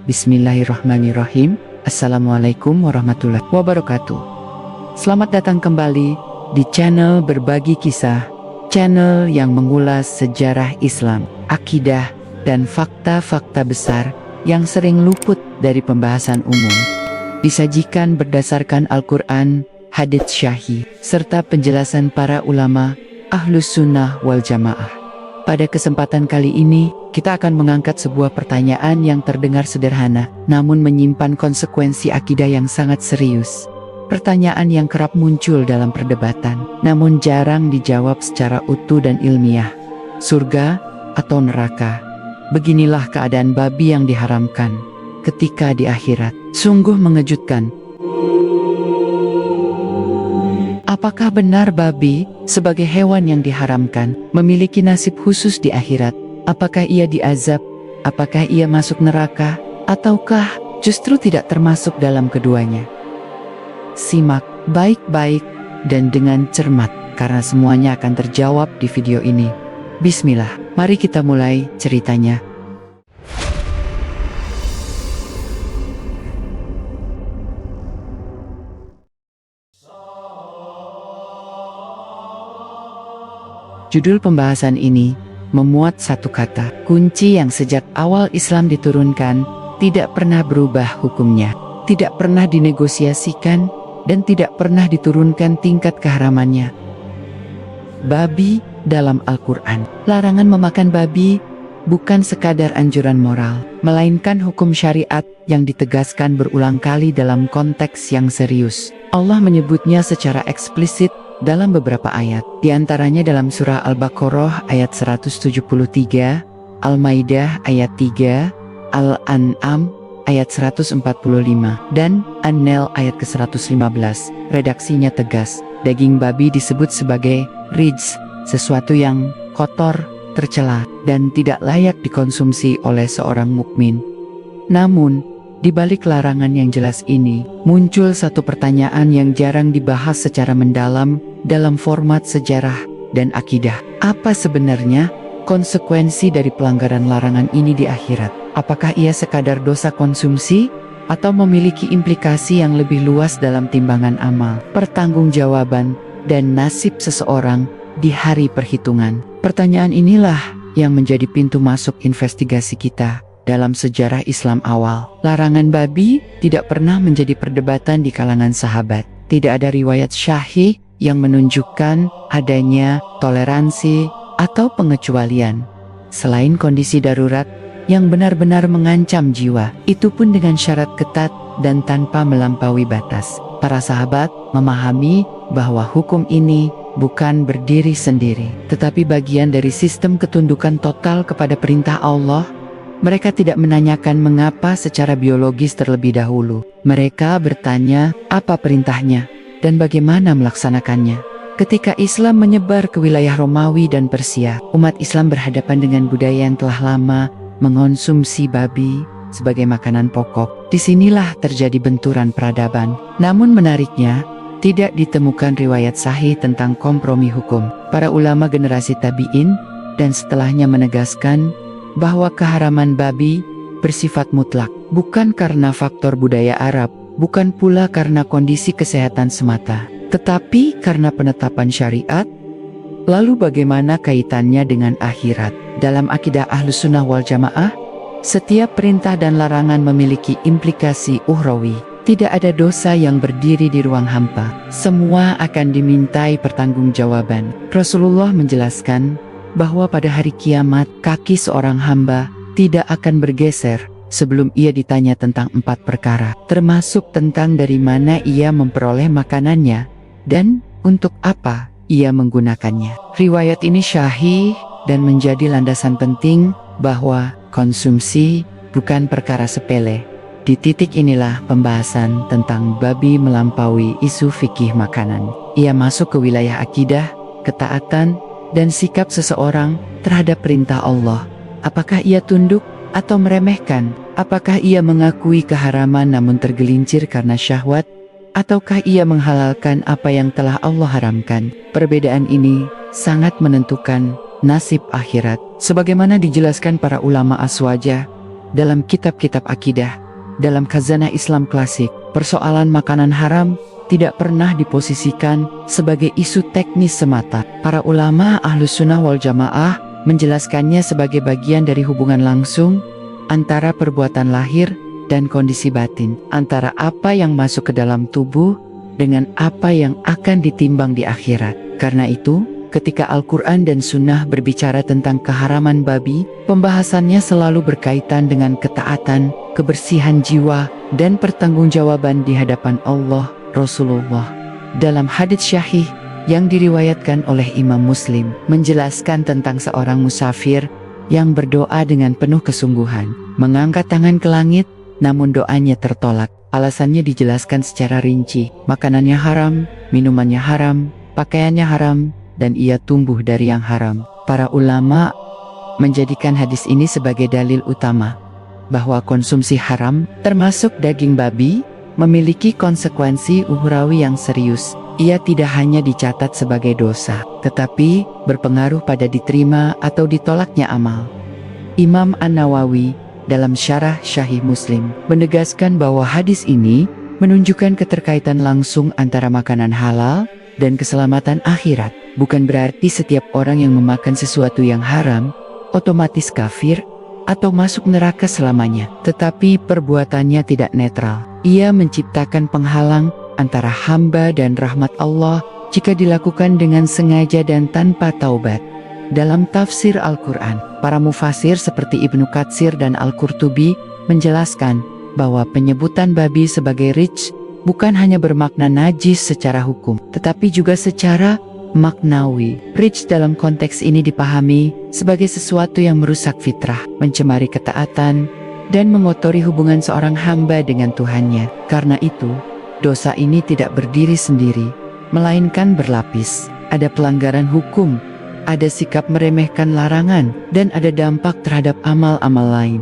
Bismillahirrahmanirrahim. Assalamualaikum warahmatullahi wabarakatuh. Selamat datang kembali di channel Berbagi Kisah, channel yang mengulas sejarah Islam, akidah, dan fakta-fakta besar yang sering luput dari pembahasan umum. Disajikan berdasarkan Al-Quran, hadits syahih, serta penjelasan para ulama Ahlus Sunnah wal Jamaah. Pada kesempatan kali ini, kita akan mengangkat sebuah pertanyaan yang terdengar sederhana, namun menyimpan konsekuensi akidah yang sangat serius. Pertanyaan yang kerap muncul dalam perdebatan, namun jarang dijawab secara utuh dan ilmiah. Surga atau neraka? Beginilah keadaan babi yang diharamkan ketika di akhirat. Sungguh mengejutkan. Apakah benar babi, sebagai hewan yang diharamkan, memiliki nasib khusus di akhirat? Apakah ia diazab? Apakah ia masuk neraka? Ataukah justru tidak termasuk dalam keduanya? Simak baik-baik dan dengan cermat, karena semuanya akan terjawab di video ini. Bismillah, mari kita mulai ceritanya. Judul pembahasan ini memuat satu kata kunci yang sejak awal Islam diturunkan tidak pernah berubah hukumnya, tidak pernah dinegosiasikan, dan tidak pernah diturunkan tingkat keharamannya. Babi dalam Al-Quran. Larangan memakan babi bukan sekadar anjuran moral, melainkan hukum syariat yang ditegaskan berulang kali dalam konteks yang serius. Allah menyebutnya secara eksplisit dalam beberapa ayat, diantaranya dalam surah Al-Baqarah ayat 173, Al-Maidah ayat 3, Al-An'am ayat 145, dan An-Nahl ayat ke-115. Redaksinya tegas, daging babi disebut sebagai rijs, sesuatu yang kotor, tercela, dan tidak layak dikonsumsi oleh seorang mukmin. Namun, di balik larangan yang jelas ini, muncul satu pertanyaan yang jarang dibahas secara mendalam dalam format sejarah dan akidah. Apa sebenarnya konsekuensi dari pelanggaran larangan ini di akhirat? Apakah ia sekadar dosa konsumsi atau memiliki implikasi yang lebih luas dalam timbangan amal, pertanggungjawaban, dan nasib seseorang di hari perhitungan? Pertanyaan inilah yang menjadi pintu masuk investigasi kita dalam sejarah Islam awal. Larangan babi tidak pernah menjadi perdebatan di kalangan sahabat. Tidak ada riwayat syahih yang menunjukkan adanya toleransi atau pengecualian, selain kondisi darurat yang benar-benar mengancam jiwa. Itu pun dengan syarat ketat dan tanpa melampaui batas. Para sahabat memahami bahwa hukum ini bukan berdiri sendiri, tetapi bagian dari sistem ketundukan total kepada perintah Allah. Mereka tidak menanyakan mengapa secara biologis terlebih dahulu. Mereka bertanya apa perintahnya dan bagaimana melaksanakannya. Ketika Islam menyebar ke wilayah Romawi dan Persia, umat Islam berhadapan dengan budaya yang telah lama mengonsumsi babi sebagai makanan pokok. Disinilah terjadi benturan peradaban. Namun menariknya, tidak ditemukan riwayat sahih tentang kompromi hukum. Para ulama generasi tabi'in dan setelahnya menegaskan bahwa keharaman babi bersifat mutlak, bukan karena faktor budaya Arab, bukan pula karena kondisi kesehatan semata, tetapi karena penetapan syariat. Lalu bagaimana kaitannya dengan akhirat? Dalam akidah Ahlus Sunnah wal Jamaah, setiap perintah dan larangan memiliki implikasi ukhrawi. Tidak ada dosa yang berdiri di ruang hampa. Semua akan dimintai pertanggungjawaban. Rasulullah menjelaskan bahwa pada hari kiamat, kaki seorang hamba tidak akan bergeser sebelum ia ditanya tentang 4 perkara, termasuk tentang dari mana ia memperoleh makanannya dan untuk apa ia menggunakannya. Riwayat ini syahih dan menjadi landasan penting bahwa konsumsi bukan perkara sepele. Di titik inilah pembahasan tentang babi melampaui isu fikih makanan. Ia masuk ke wilayah akidah, ketaatan, dan sikap seseorang terhadap perintah Allah. Apakah ia tunduk atau meremehkan? Apakah ia mengakui keharaman namun tergelincir karena syahwat? Ataukah ia menghalalkan apa yang telah Allah haramkan? Perbedaan ini sangat menentukan nasib akhirat. Sebagaimana dijelaskan para ulama aswaja dalam kitab-kitab akidah, dalam khazanah Islam klasik, persoalan makanan haram tidak pernah diposisikan sebagai isu teknis semata. Para ulama Ahlus Sunnah wal Jamaah menjelaskannya sebagai bagian dari hubungan langsung antara perbuatan lahir dan kondisi batin, antara apa yang masuk ke dalam tubuh dengan apa yang akan ditimbang di akhirat. Karena itu, ketika Al-Quran dan Sunnah berbicara tentang keharaman babi, pembahasannya selalu berkaitan dengan ketaatan, kebersihan jiwa, dan pertanggungjawaban di hadapan Allah, Rasulullah. Dalam hadits syahih yang diriwayatkan oleh Imam Muslim, menjelaskan tentang seorang musafir yang berdoa dengan penuh kesungguhan, mengangkat tangan ke langit, namun doanya tertolak. Alasannya dijelaskan secara rinci, makanannya haram, minumannya haram, pakaiannya haram, dan ia tumbuh dari yang haram. Para ulama menjadikan hadis ini sebagai dalil utama bahwa konsumsi haram, termasuk daging babi, memiliki konsekuensi ukhrawi yang serius. Ia tidak hanya dicatat sebagai dosa, tetapi berpengaruh pada diterima atau ditolaknya amal. Imam An-Nawawi dalam syarah Sahih Muslim menegaskan bahwa hadis ini menunjukkan keterkaitan langsung antara makanan halal dan keselamatan akhirat. Bukan berarti setiap orang yang memakan sesuatu yang haram otomatis kafir atau masuk neraka selamanya, tetapi perbuatannya tidak netral. Ia menciptakan penghalang antara hamba dan rahmat Allah jika dilakukan dengan sengaja dan tanpa taubat. Dalam tafsir Al-Quran, para mufasir seperti Ibnu Katsir dan Al-Qurtubi menjelaskan bahwa penyebutan babi sebagai rijs bukan hanya bermakna najis secara hukum, tetapi juga secara maknawi. Rijs dalam konteks ini dipahami sebagai sesuatu yang merusak fitrah, mencemari ketaatan, dan mengotori hubungan seorang hamba dengan Tuhannya. Karena itu, dosa ini tidak berdiri sendiri, melainkan berlapis. Ada pelanggaran hukum, ada sikap meremehkan larangan, dan ada dampak terhadap amal-amal lain.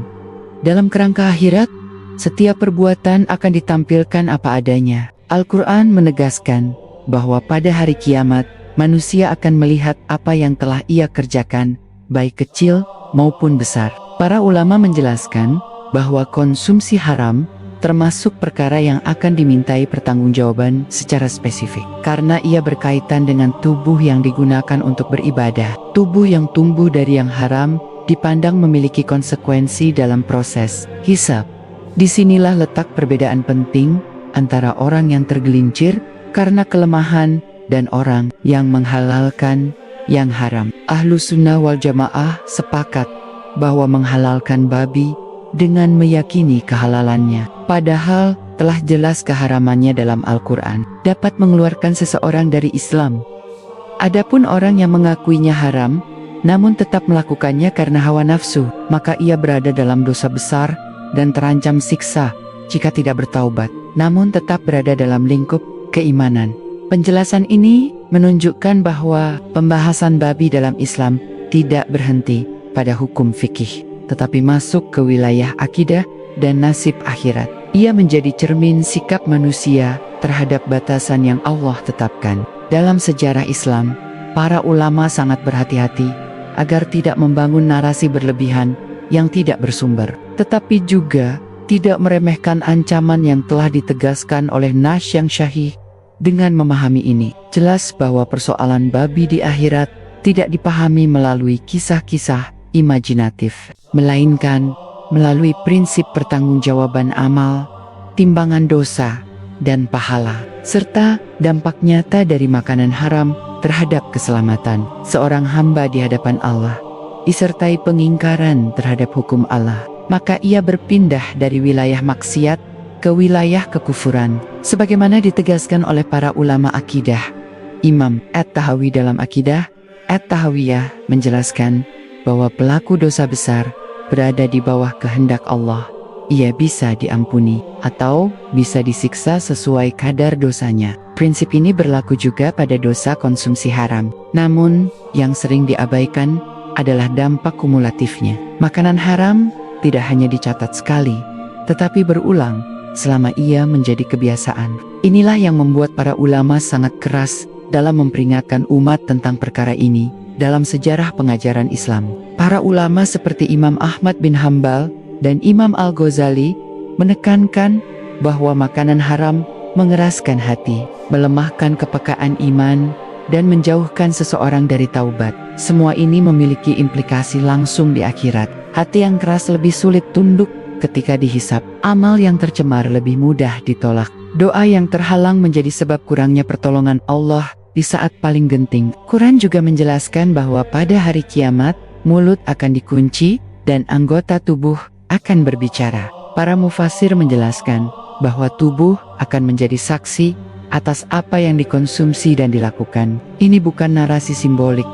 Dalam kerangka akhirat, setiap perbuatan akan ditampilkan apa adanya. Al-Quran menegaskan bahwa pada hari kiamat, manusia akan melihat apa yang telah ia kerjakan, baik kecil maupun besar. Para ulama menjelaskan bahwa konsumsi haram termasuk perkara yang akan dimintai pertanggungjawaban secara spesifik, karena ia berkaitan dengan tubuh yang digunakan untuk beribadah. Tubuh yang tumbuh dari yang haram dipandang memiliki konsekuensi dalam proses hisab. Disinilah letak perbedaan penting antara orang yang tergelincir karena kelemahan dan orang yang menghalalkan yang haram. Ahlus Sunnah wal Jamaah sepakat bahwa menghalalkan babi dengan meyakini kehalalannya, padahal telah jelas keharamannya dalam Al-Quran, dapat mengeluarkan seseorang dari Islam. Adapun orang yang mengakuinya haram, namun tetap melakukannya karena hawa nafsu, maka ia berada dalam dosa besar dan terancam siksa jika tidak bertaubat, namun tetap berada dalam lingkup keimanan. Penjelasan ini menunjukkan bahwa pembahasan babi dalam Islam tidak berhenti pada hukum fikih, tetapi masuk ke wilayah akidah dan nasib akhirat. Ia menjadi cermin sikap manusia terhadap batasan yang Allah tetapkan. Dalam sejarah Islam, para ulama sangat berhati-hati agar tidak membangun narasi berlebihan yang tidak bersumber, tetapi juga tidak meremehkan ancaman yang telah ditegaskan oleh nas yang syahih. Dengan memahami ini, jelas bahwa persoalan babi di akhirat tidak dipahami melalui kisah-kisah imajinatif, melainkan melalui prinsip pertanggungjawaban amal, timbangan dosa, dan pahala, serta dampak nyata dari makanan haram terhadap keselamatan seorang hamba di hadapan Allah, disertai pengingkaran terhadap hukum Allah. Maka ia berpindah dari wilayah maksiat ke wilayah kekufuran, sebagaimana ditegaskan oleh para ulama akidah. Imam At-Tahawi dalam Akidah At-Tahawiyah menjelaskan bahwa pelaku dosa besar berada di bawah kehendak Allah. Ia bisa diampuni atau bisa disiksa sesuai kadar dosanya. Prinsip ini berlaku juga pada dosa konsumsi haram. Namun, yang sering diabaikan adalah dampak kumulatifnya. Makanan haram tidak hanya dicatat sekali, tetapi berulang selama ia menjadi kebiasaan. Inilah yang membuat para ulama sangat keras dalam memperingatkan umat tentang perkara ini. Dalam sejarah pengajaran Islam, para ulama seperti Imam Ahmad bin Hambal Dan Imam Al-Ghazali menekankan bahwa makanan haram mengeraskan hati, melemahkan kepekaan iman, dan menjauhkan seseorang dari taubat. Semua ini memiliki implikasi langsung di akhirat. Hati yang keras lebih sulit tunduk ketika dihisap. Amal yang tercemar lebih mudah ditolak. Doa yang terhalang menjadi sebab kurangnya pertolongan Allah di saat paling genting. Quran juga menjelaskan bahwa pada hari kiamat, mulut akan dikunci dan anggota tubuh akan berbicara. Para mufasir menjelaskan bahwa tubuh akan menjadi saksi atas apa yang dikonsumsi dan dilakukan. Ini bukan narasi simbolik,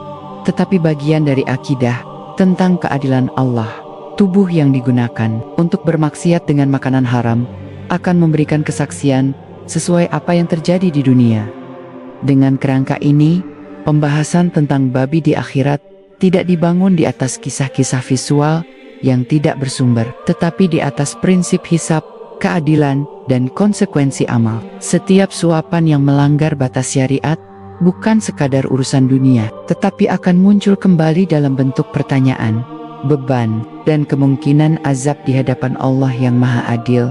tetapi bagian dari akidah tentang keadilan Allah. Tubuh yang digunakan untuk bermaksiat dengan makanan haram akan memberikan kesaksian sesuai apa yang terjadi di dunia. Dengan kerangka ini, pembahasan tentang babi di akhirat tidak dibangun di atas kisah-kisah visual yang tidak bersumber, tetapi di atas prinsip hisab, keadilan, dan konsekuensi amal. Setiap suapan yang melanggar batas syariat bukan sekadar urusan dunia, tetapi akan muncul kembali dalam bentuk pertanyaan, beban, dan kemungkinan azab di hadapan Allah yang Maha Adil.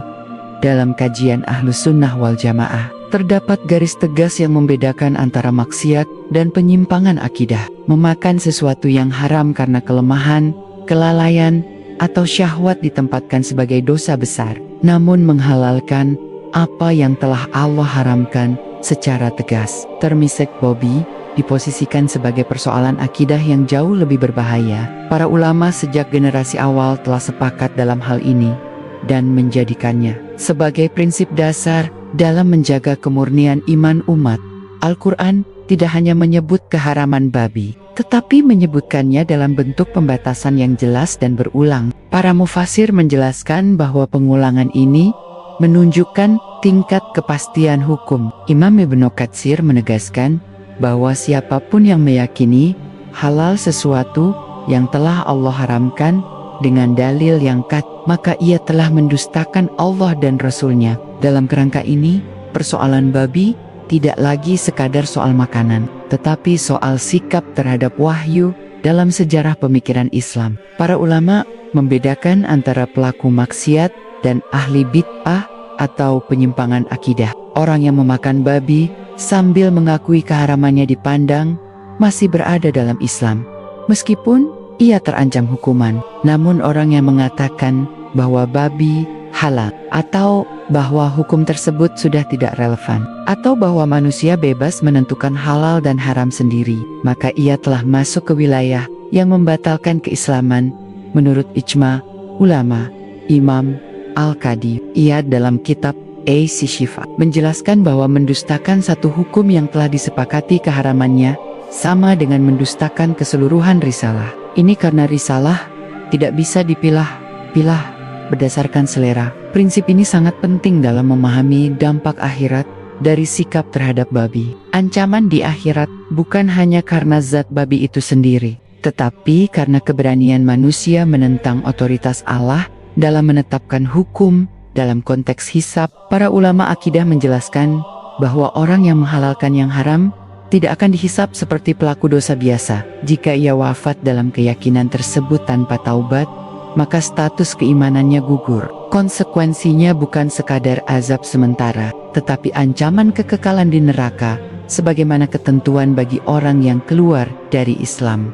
Dalam kajian Ahlus Sunnah wal Jamaah, terdapat garis tegas yang membedakan antara maksiat dan penyimpangan akidah. Memakan sesuatu yang haram karena kelemahan, kelalaian, atau syahwat ditempatkan sebagai dosa besar. Namun menghalalkan apa yang telah Allah haramkan secara tegas. Termisek babi diposisikan sebagai persoalan akidah yang jauh lebih berbahaya. Para ulama sejak generasi awal telah sepakat dalam hal ini dan menjadikannya sebagai prinsip dasar dalam menjaga kemurnian iman umat. Al-Quran tidak hanya menyebut keharaman babi, tetapi menyebutkannya dalam bentuk pembatasan yang jelas dan berulang. Para mufasir menjelaskan bahwa pengulangan ini menunjukkan tingkat kepastian hukum. Imam Ibnu Katsir menegaskan bahwa siapapun yang meyakini halal sesuatu yang telah Allah haramkan dengan dalil yang maka ia telah mendustakan Allah dan Rasul-Nya. Dalam kerangka ini, persoalan babi tidak lagi sekadar soal makanan, tetapi soal sikap terhadap wahyu dalam sejarah pemikiran Islam. Para ulama membedakan antara pelaku maksiat dan ahli bid'ah atau penyimpangan akidah. Orang yang memakan babi sambil mengakui keharamannya dipandang masih berada dalam Islam, meskipun ia terancam hukuman. Namun orang yang mengatakan bahwa babi halal, atau bahwa hukum tersebut sudah tidak relevan, atau bahwa manusia bebas menentukan halal dan haram sendiri, maka ia telah masuk ke wilayah yang membatalkan keislaman. Menurut ijma ulama, Imam Al-Qadi ia dalam kitab As-Shifa menjelaskan bahwa mendustakan satu hukum yang telah disepakati keharamannya sama dengan mendustakan keseluruhan risalah. Ini karena risalah tidak bisa dipilah-pilah berdasarkan selera. Prinsip ini sangat penting dalam memahami dampak akhirat dari sikap terhadap babi. Ancaman di akhirat bukan hanya karena zat babi itu sendiri, tetapi karena keberanian manusia menentang otoritas Allah dalam menetapkan hukum. Dalam konteks hisab, para ulama akidah menjelaskan bahwa orang yang menghalalkan yang haram tidak akan dihisab seperti pelaku dosa biasa. Jika ia wafat dalam keyakinan tersebut tanpa taubat, maka status keimanannya gugur. Konsekuensinya bukan sekadar azab sementara, tetapi ancaman kekekalan di neraka, sebagaimana ketentuan bagi orang yang keluar dari Islam.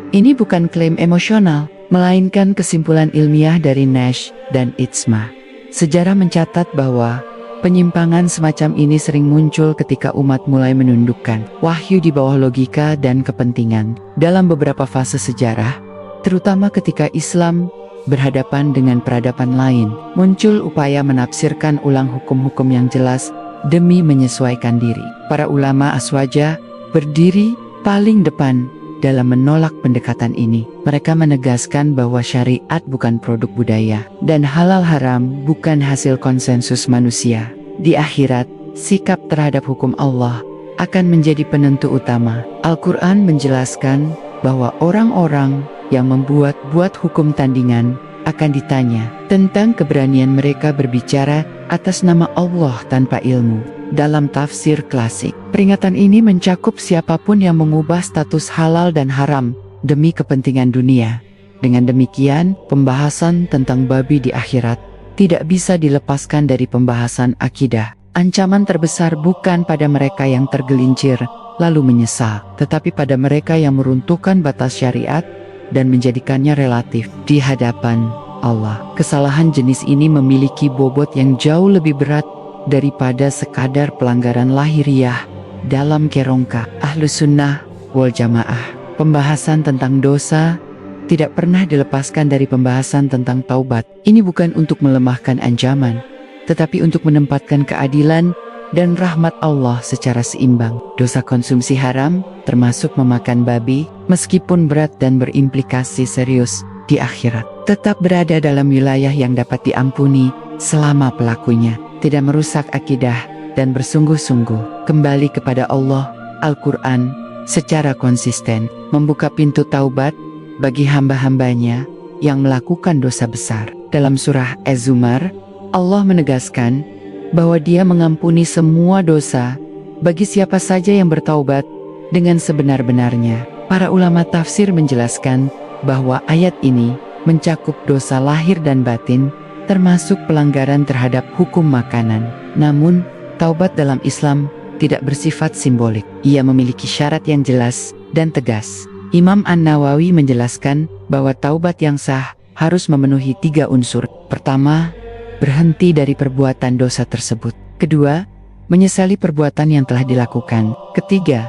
Ini bukan klaim emosional, melainkan kesimpulan ilmiah dari Nash dan Itzma. Sejarah mencatat bahwa penyimpangan semacam ini sering muncul ketika umat mulai menundukkan wahyu di bawah logika dan kepentingan. Dalam beberapa fase sejarah, terutama ketika Islam berhadapan dengan peradaban lain, muncul upaya menafsirkan ulang hukum-hukum yang jelas demi menyesuaikan diri. Para ulama Aswaja berdiri paling depan dalam menolak pendekatan ini. Mereka menegaskan bahwa syariat bukan produk budaya, dan halal haram bukan hasil konsensus manusia. Di akhirat, sikap terhadap hukum Allah akan menjadi penentu utama. Al-Quran menjelaskan bahwa orang-orang yang membuat hukum tandingan akan ditanya tentang keberanian mereka berbicara atas nama Allah tanpa ilmu. Dalam tafsir klasik, peringatan ini mencakup siapapun yang mengubah status halal dan haram demi kepentingan dunia. Dengan demikian, pembahasan tentang babi di akhirat tidak bisa dilepaskan dari pembahasan akidah. Ancaman terbesar bukan pada mereka yang tergelincir lalu menyesal, tetapi pada mereka yang meruntuhkan batas syariat dan menjadikannya relatif di hadapan Allah. Kesalahan jenis ini memiliki bobot yang jauh lebih berat daripada sekadar pelanggaran lahiriah dalam kerongka Ahlus Sunnah wal Jamaah. Pembahasan tentang dosa tidak pernah dilepaskan dari pembahasan tentang taubat. Ini bukan untuk melemahkan ancaman, tetapi untuk menempatkan keadilan dan rahmat Allah secara seimbang. Dosa konsumsi haram, termasuk memakan babi, meskipun berat dan berimplikasi serius di akhirat, tetap berada dalam wilayah yang dapat diampuni selama pelakunya tidak merusak akidah dan bersungguh-sungguh kembali kepada Allah. Al-Quran secara konsisten membuka pintu taubat bagi hamba-hambanya yang melakukan dosa besar. Dalam surah Az-Zumar, Allah menegaskan bahwa Dia mengampuni semua dosa bagi siapa saja yang bertaubat dengan sebenar-benarnya. Para ulama tafsir menjelaskan bahwa ayat ini mencakup dosa lahir dan batin, termasuk pelanggaran terhadap hukum makanan. Namun, taubat dalam Islam tidak bersifat simbolik. Ia memiliki syarat yang jelas dan tegas. Imam An-Nawawi menjelaskan bahwa taubat yang sah harus memenuhi 3 unsur. Pertama, berhenti dari perbuatan dosa tersebut. Kedua, menyesali perbuatan yang telah dilakukan. Ketiga,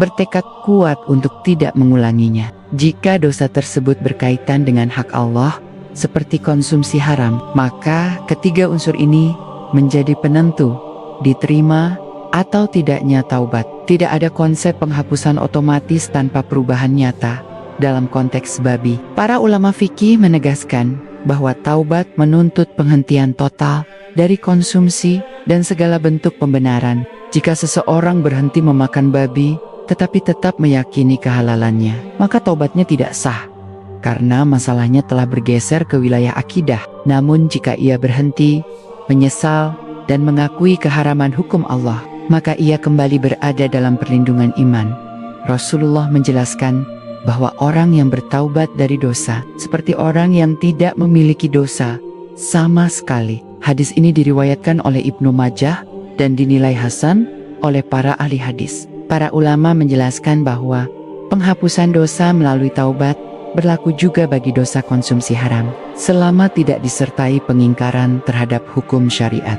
bertekad kuat untuk tidak mengulanginya. Jika dosa tersebut berkaitan dengan hak Allah, seperti konsumsi haram, maka ketiga unsur ini menjadi penentu diterima atau tidaknya taubat. Tidak ada konsep penghapusan otomatis tanpa perubahan nyata dalam konteks babi. Para ulama fikih menegaskan bahwa taubat menuntut penghentian total dari konsumsi dan segala bentuk pembenaran. Jika seseorang berhenti memakan babi tetapi tetap meyakini kehalalannya, maka taubatnya tidak sah karena masalahnya telah bergeser ke wilayah akidah. Namun jika ia berhenti, menyesal, dan mengakui keharaman hukum Allah, maka ia kembali berada dalam perlindungan iman. Rasulullah menjelaskan bahwa orang yang bertaubat dari dosa seperti orang yang tidak memiliki dosa sama sekali. Hadis ini diriwayatkan oleh Ibnu Majah dan dinilai hasan oleh para ahli hadis. Para ulama menjelaskan bahwa penghapusan dosa melalui taubat berlaku juga bagi dosa konsumsi haram, selama tidak disertai pengingkaran terhadap hukum syariat.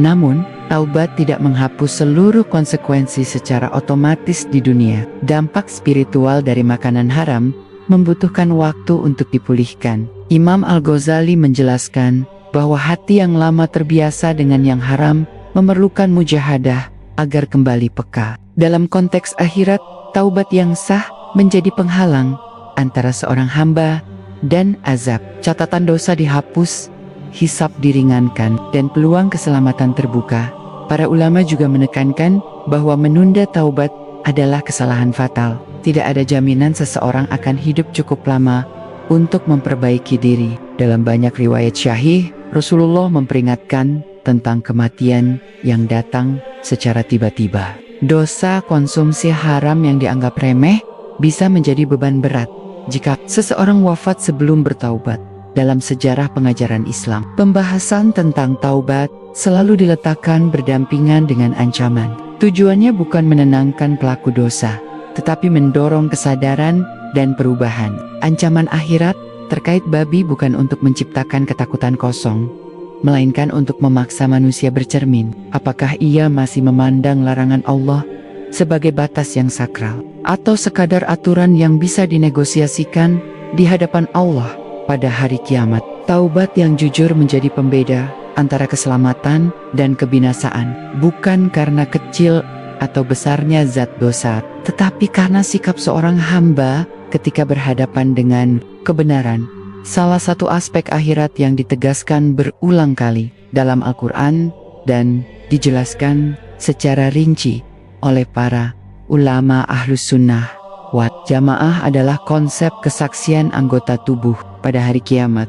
Namun, taubat tidak menghapus seluruh konsekuensi secara otomatis di dunia. Dampak spiritual dari makanan haram membutuhkan waktu untuk dipulihkan. Imam Al-Ghazali menjelaskan bahwa hati yang lama terbiasa dengan yang haram memerlukan mujahadah agar kembali peka. Dalam konteks akhirat, taubat yang sah menjadi penghalang antara seorang hamba dan azab. Catatan dosa dihapus, hisab diringankan, dan peluang keselamatan terbuka. Para ulama juga menekankan bahwa menunda taubat adalah kesalahan fatal. Tidak ada jaminan seseorang akan hidup cukup lama untuk memperbaiki diri. Dalam banyak riwayat syahih, Rasulullah memperingatkan tentang kematian yang datang secara tiba-tiba. Dosa konsumsi haram yang dianggap remeh bisa menjadi beban berat jika seseorang wafat sebelum bertaubat. Dalam sejarah pengajaran Islam, pembahasan tentang taubat selalu diletakkan berdampingan dengan ancaman. Tujuannya bukan menenangkan pelaku dosa, tetapi mendorong kesadaran dan perubahan. Ancaman akhirat terkait babi bukan untuk menciptakan ketakutan kosong, melainkan untuk memaksa manusia bercermin. Apakah ia masih memandang larangan Allah sebagai batas yang sakral, atau sekadar aturan yang bisa dinegosiasikan di hadapan Allah pada hari kiamat? Taubat yang jujur menjadi pembeda antara keselamatan dan kebinasaan, bukan karena kecil atau besarnya zat dosa, tetapi karena sikap seorang hamba ketika berhadapan dengan kebenaran. Salah satu aspek akhirat yang ditegaskan berulang kali dalam Al-Quran dan dijelaskan secara rinci oleh para ulama Ahlus Sunnah wal Jamaah adalah konsep kesaksian anggota tubuh pada hari kiamat.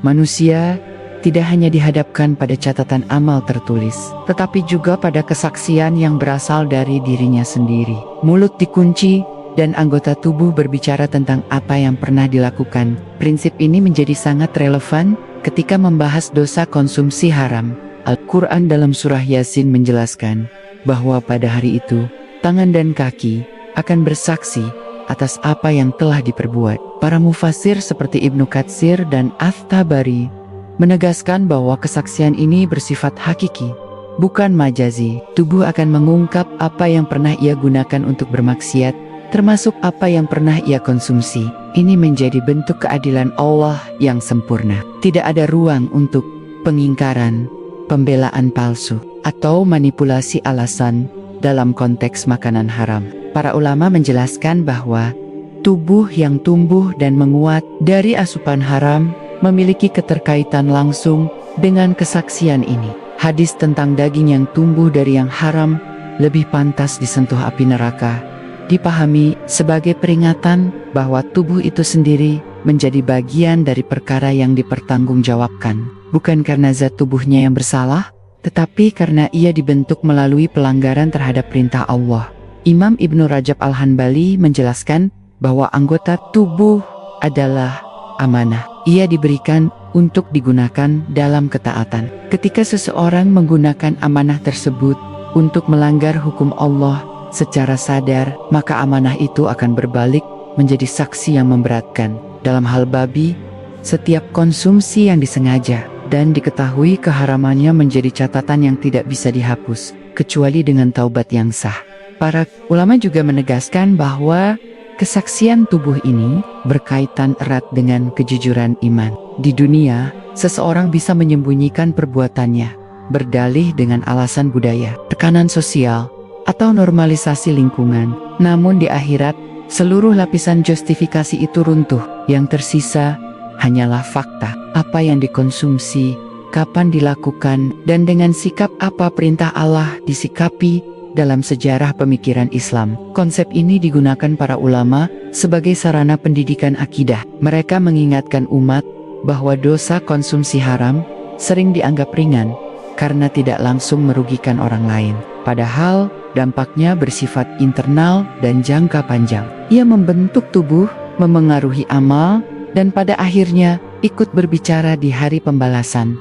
Manusia tidak hanya dihadapkan pada catatan amal tertulis, tetapi juga pada kesaksian yang berasal dari dirinya sendiri. Mulut dikunci dan anggota tubuh berbicara tentang apa yang pernah dilakukan. Prinsip ini menjadi sangat relevan ketika membahas dosa konsumsi haram. Al-Quran dalam surah Yasin menjelaskan bahwa pada hari itu, tangan dan kaki akan bersaksi atas apa yang telah diperbuat. Para mufasir seperti Ibnu Katsir dan At-Tabari menegaskan bahwa kesaksian ini bersifat hakiki, bukan majazi. Tubuh akan mengungkap apa yang pernah ia gunakan untuk bermaksiat, termasuk apa yang pernah ia konsumsi. Ini menjadi bentuk keadilan Allah yang sempurna. Tidak ada ruang untuk pengingkaran, pembelaan palsu, atau manipulasi alasan dalam konteks makanan haram. Para ulama menjelaskan bahwa tubuh yang tumbuh dan menguat dari asupan haram memiliki keterkaitan langsung dengan kesaksian ini. Hadis tentang daging yang tumbuh dari yang haram lebih pantas disentuh api neraka dipahami sebagai peringatan bahwa tubuh itu sendiri menjadi bagian dari perkara yang dipertanggungjawabkan, bukan karena zat tubuhnya yang bersalah, tetapi karena ia dibentuk melalui pelanggaran terhadap perintah Allah. Imam Ibnu Rajab Al-Hanbali menjelaskan bahwa anggota tubuh adalah amanah. Ia diberikan untuk digunakan dalam ketaatan. Ketika seseorang menggunakan amanah tersebut untuk melanggar hukum Allah secara sadar, maka amanah itu akan berbalik menjadi saksi yang memberatkan. Dalam hal babi, setiap konsumsi yang disengaja dan diketahui keharamannya menjadi catatan yang tidak bisa dihapus, kecuali dengan taubat yang sah. Para ulama juga menegaskan bahwa kesaksian tubuh ini berkaitan erat dengan kejujuran iman. Di dunia, seseorang bisa menyembunyikan perbuatannya, berdalih dengan alasan budaya, tekanan sosial, atau normalisasi lingkungan. Namun di akhirat, seluruh lapisan justifikasi itu runtuh. Yang tersisa hanyalah fakta, apa yang dikonsumsi, kapan dilakukan, dan dengan sikap apa perintah Allah disikapi. Dalam sejarah pemikiran Islam, konsep ini digunakan para ulama sebagai sarana pendidikan akidah. Mereka mengingatkan umat bahwa dosa konsumsi haram sering dianggap ringan karena tidak langsung merugikan orang lain. Padahal dampaknya bersifat internal dan jangka panjang. Ia membentuk tubuh, memengaruhi amal, dan pada akhirnya ikut berbicara di hari pembalasan.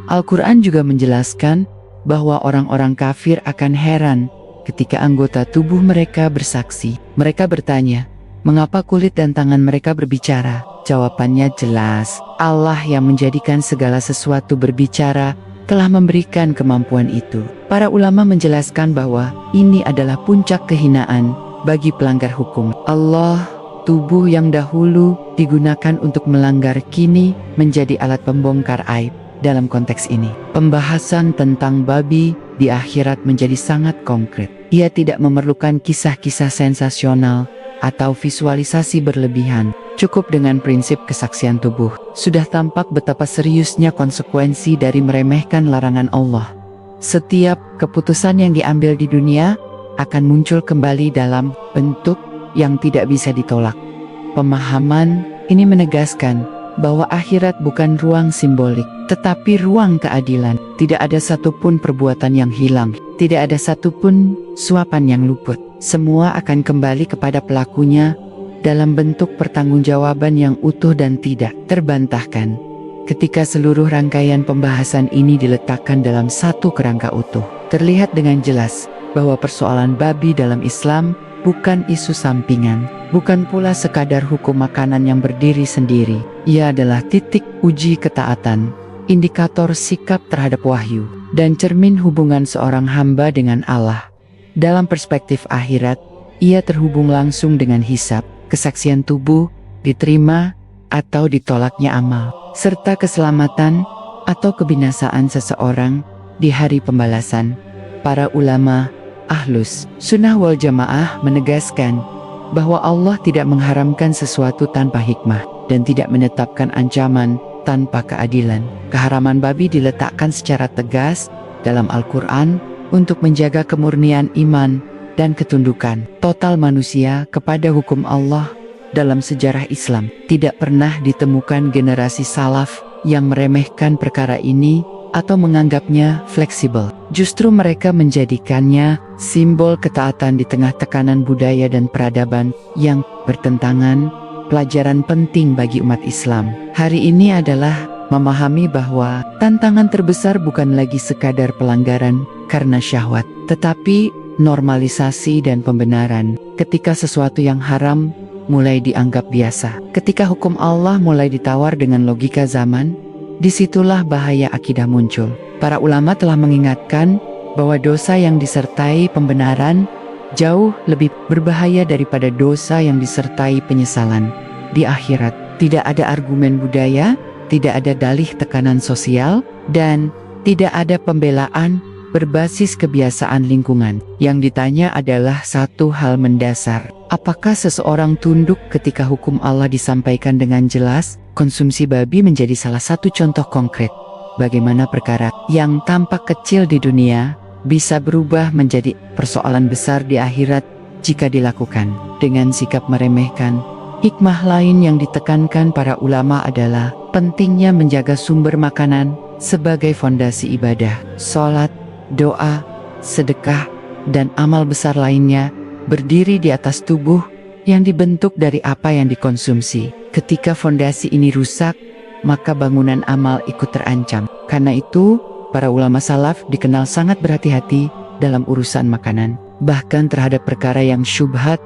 Al-Quran juga menjelaskan bahwa orang-orang kafir akan heran ketika anggota tubuh mereka bersaksi. Mereka bertanya, mengapa kulit dan tangan mereka berbicara? Jawabannya jelas, Allah yang menjadikan segala sesuatu berbicara telah memberikan kemampuan itu. Para ulama menjelaskan bahwa ini adalah puncak kehinaan bagi pelanggar hukum Allah. Tubuh yang dahulu digunakan untuk melanggar kini menjadi alat pembongkar aib. Dalam konteks ini, pembahasan tentang babi di akhirat menjadi sangat konkret. Ia tidak memerlukan kisah-kisah sensasional atau visualisasi berlebihan. Cukup dengan prinsip kesaksian tubuh. Sudah tampak betapa seriusnya konsekuensi dari meremehkan larangan Allah. Setiap keputusan yang diambil di dunia akan muncul kembali dalam bentuk yang tidak bisa ditolak. Pemahaman ini menegaskan bahwa akhirat bukan ruang simbolik, tetapi ruang keadilan. Tidak ada satupun perbuatan yang hilang, tidak ada satupun suapan yang luput. Semua akan kembali kepada pelakunya dalam bentuk pertanggungjawaban yang utuh dan tidak terbantahkan. Ketika seluruh rangkaian pembahasan ini diletakkan dalam satu kerangka utuh, terlihat dengan jelas bahwa persoalan babi dalam Islam bukan isu sampingan, bukan pula sekadar hukum makanan yang berdiri sendiri. Ia adalah titik uji ketaatan, indikator sikap terhadap wahyu, dan cermin hubungan seorang hamba dengan Allah. Dalam perspektif akhirat, ia terhubung langsung dengan hisab, kesaksian tubuh, diterima atau ditolaknya amal, serta keselamatan atau kebinasaan seseorang di hari pembalasan. Para ulama Ahlus Sunnah wal Jamaah menegaskan bahwa Allah tidak mengharamkan sesuatu tanpa hikmah dan tidak menetapkan ancaman tanpa keadilan. Keharaman babi diletakkan secara tegas dalam Al-Quran untuk menjaga kemurnian iman dan ketundukan total manusia kepada hukum Allah. Dalam sejarah Islam, tidak pernah ditemukan generasi salaf yang meremehkan perkara ini atau menganggapnya fleksibel. Justru mereka menjadikannya simbol ketaatan di tengah tekanan budaya dan peradaban yang bertentangan, pelajaran penting bagi umat Islam hari ini adalah memahami bahwa tantangan terbesar bukan lagi sekadar pelanggaran karena syahwat, tetapi normalisasi dan pembenaran. Ketika sesuatu yang haram mulai dianggap biasa, ketika hukum Allah mulai ditawar dengan logika zaman, disitulah bahaya akidah muncul. Para ulama telah mengingatkan bahwa dosa yang disertai pembenaran jauh lebih berbahaya daripada dosa yang disertai penyesalan. Di akhirat, tidak ada argumen budaya, tidak ada dalih tekanan sosial, dan tidak ada pembelaan berbasis kebiasaan lingkungan. Yang ditanya adalah satu hal mendasar. Apakah seseorang tunduk ketika hukum Allah disampaikan dengan jelas? Konsumsi babi menjadi salah satu contoh konkret bagaimana perkara yang tampak kecil di dunia bisa berubah menjadi persoalan besar di akhirat jika dilakukan dengan sikap meremehkan. Hikmah lain yang ditekankan para ulama adalah pentingnya menjaga sumber makanan sebagai fondasi ibadah. Salat, doa, sedekah, dan amal besar lainnya berdiri di atas tubuh yang dibentuk dari apa yang dikonsumsi. Ketika fondasi ini rusak, maka bangunan amal ikut terancam. Karena itu, para ulama salaf dikenal sangat berhati-hati dalam urusan makanan, bahkan terhadap perkara yang syubhat,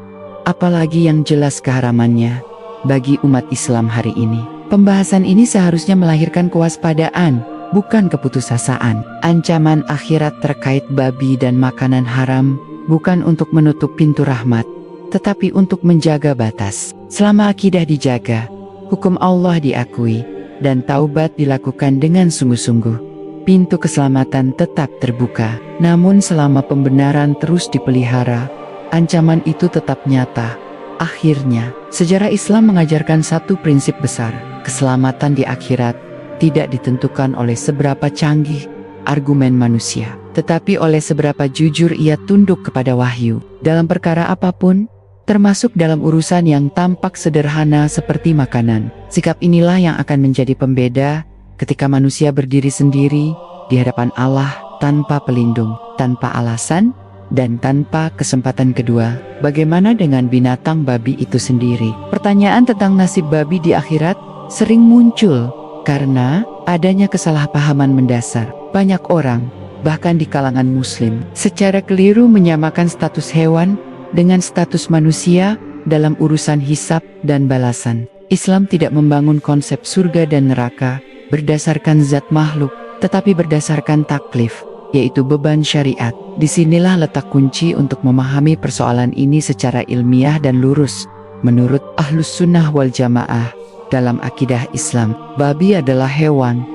apalagi yang jelas keharamannya. Bagi umat Islam hari ini, pembahasan ini seharusnya melahirkan kewaspadaan, bukan keputusasaan. Ancaman akhirat terkait babi dan makanan haram bukan untuk menutup pintu rahmat, tetapi untuk menjaga batas. Selama akidah dijaga, hukum Allah diakui, dan taubat dilakukan dengan sungguh-sungguh, pintu keselamatan tetap terbuka. Namun selama pembenaran terus dipelihara, ancaman itu tetap nyata. Akhirnya, sejarah Islam mengajarkan satu prinsip besar: keselamatan di akhirat tidak ditentukan oleh seberapa canggih argumen manusia, tetapi oleh seberapa jujur ia tunduk kepada wahyu. Dalam perkara apapun, termasuk dalam urusan yang tampak sederhana seperti makanan. Sikap inilah yang akan menjadi pembeda ketika manusia berdiri sendiri di hadapan Allah tanpa pelindung, tanpa alasan, dan tanpa kesempatan kedua. Bagaimana dengan binatang babi itu sendiri? Pertanyaan tentang nasib babi di akhirat sering muncul karena adanya kesalahpahaman mendasar. Banyak orang, bahkan di kalangan muslim, secara keliru menyamakan status hewan dengan status manusia dalam urusan hisab dan balasan. Islam tidak membangun konsep surga dan neraka berdasarkan zat makhluk, tetapi berdasarkan taklif, yaitu beban syariat. Disinilah letak kunci untuk memahami persoalan ini secara ilmiah dan lurus. Menurut Ahlus Sunnah wal Jamaah, dalam akidah Islam, babi adalah hewan,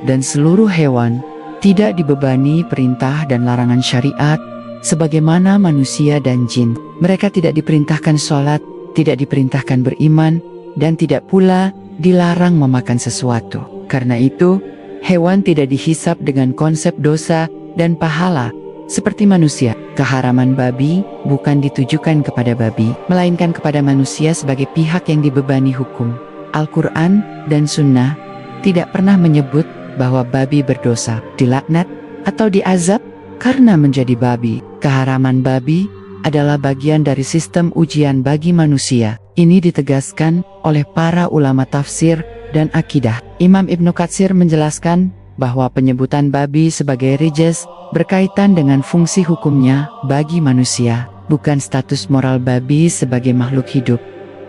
dan seluruh hewan tidak dibebani perintah dan larangan syariat, sebagaimana manusia dan jin. Mereka tidak diperintahkan sholat, tidak diperintahkan beriman, dan tidak pula dilarang memakan sesuatu. Karena itu, hewan tidak dihisap dengan konsep dosa dan pahala seperti manusia. Keharaman babi bukan ditujukan kepada babi, melainkan kepada manusia sebagai pihak yang dibebani hukum. Al-Quran dan Sunnah tidak pernah menyebut bahwa babi berdosa, dilaknat, atau diazab karena menjadi babi. Keharaman babi adalah bagian dari sistem ujian bagi manusia. Ini ditegaskan oleh para ulama tafsir dan akidah. Imam Ibnu Katsir menjelaskan bahwa penyebutan babi sebagai rijs berkaitan dengan fungsi hukumnya bagi manusia, bukan status moral babi sebagai makhluk hidup.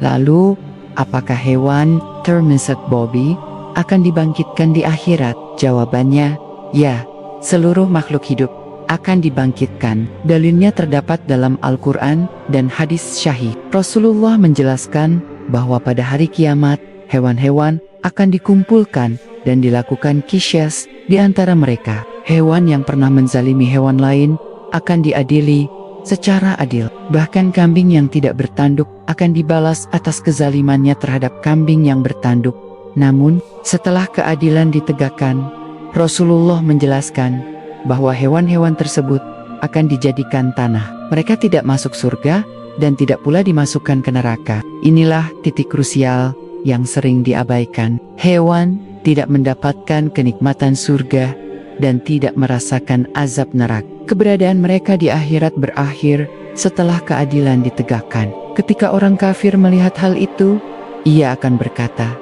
Lalu, apakah hewan termasuk babi akan dibangkitkan di akhirat? Jawabannya, ya, seluruh makhluk hidup akan dibangkitkan. Dalilnya terdapat dalam Al-Quran dan hadis syahih. Rasulullah menjelaskan bahwa pada hari kiamat, hewan-hewan akan dikumpulkan dan dilakukan qisyas di antara mereka. Hewan yang pernah menzalimi hewan lain akan diadili secara adil. Bahkan kambing yang tidak bertanduk akan dibalas atas kezalimannya terhadap kambing yang bertanduk. Namun, setelah keadilan ditegakkan, Rasulullah menjelaskan bahwa hewan-hewan tersebut akan dijadikan tanah. Mereka tidak masuk surga dan tidak pula dimasukkan ke neraka. Inilah titik krusial yang sering diabaikan. Hewan tidak mendapatkan kenikmatan surga dan tidak merasakan azab neraka. Keberadaan mereka di akhirat berakhir setelah keadilan ditegakkan. Ketika orang kafir melihat hal itu, ia akan berkata,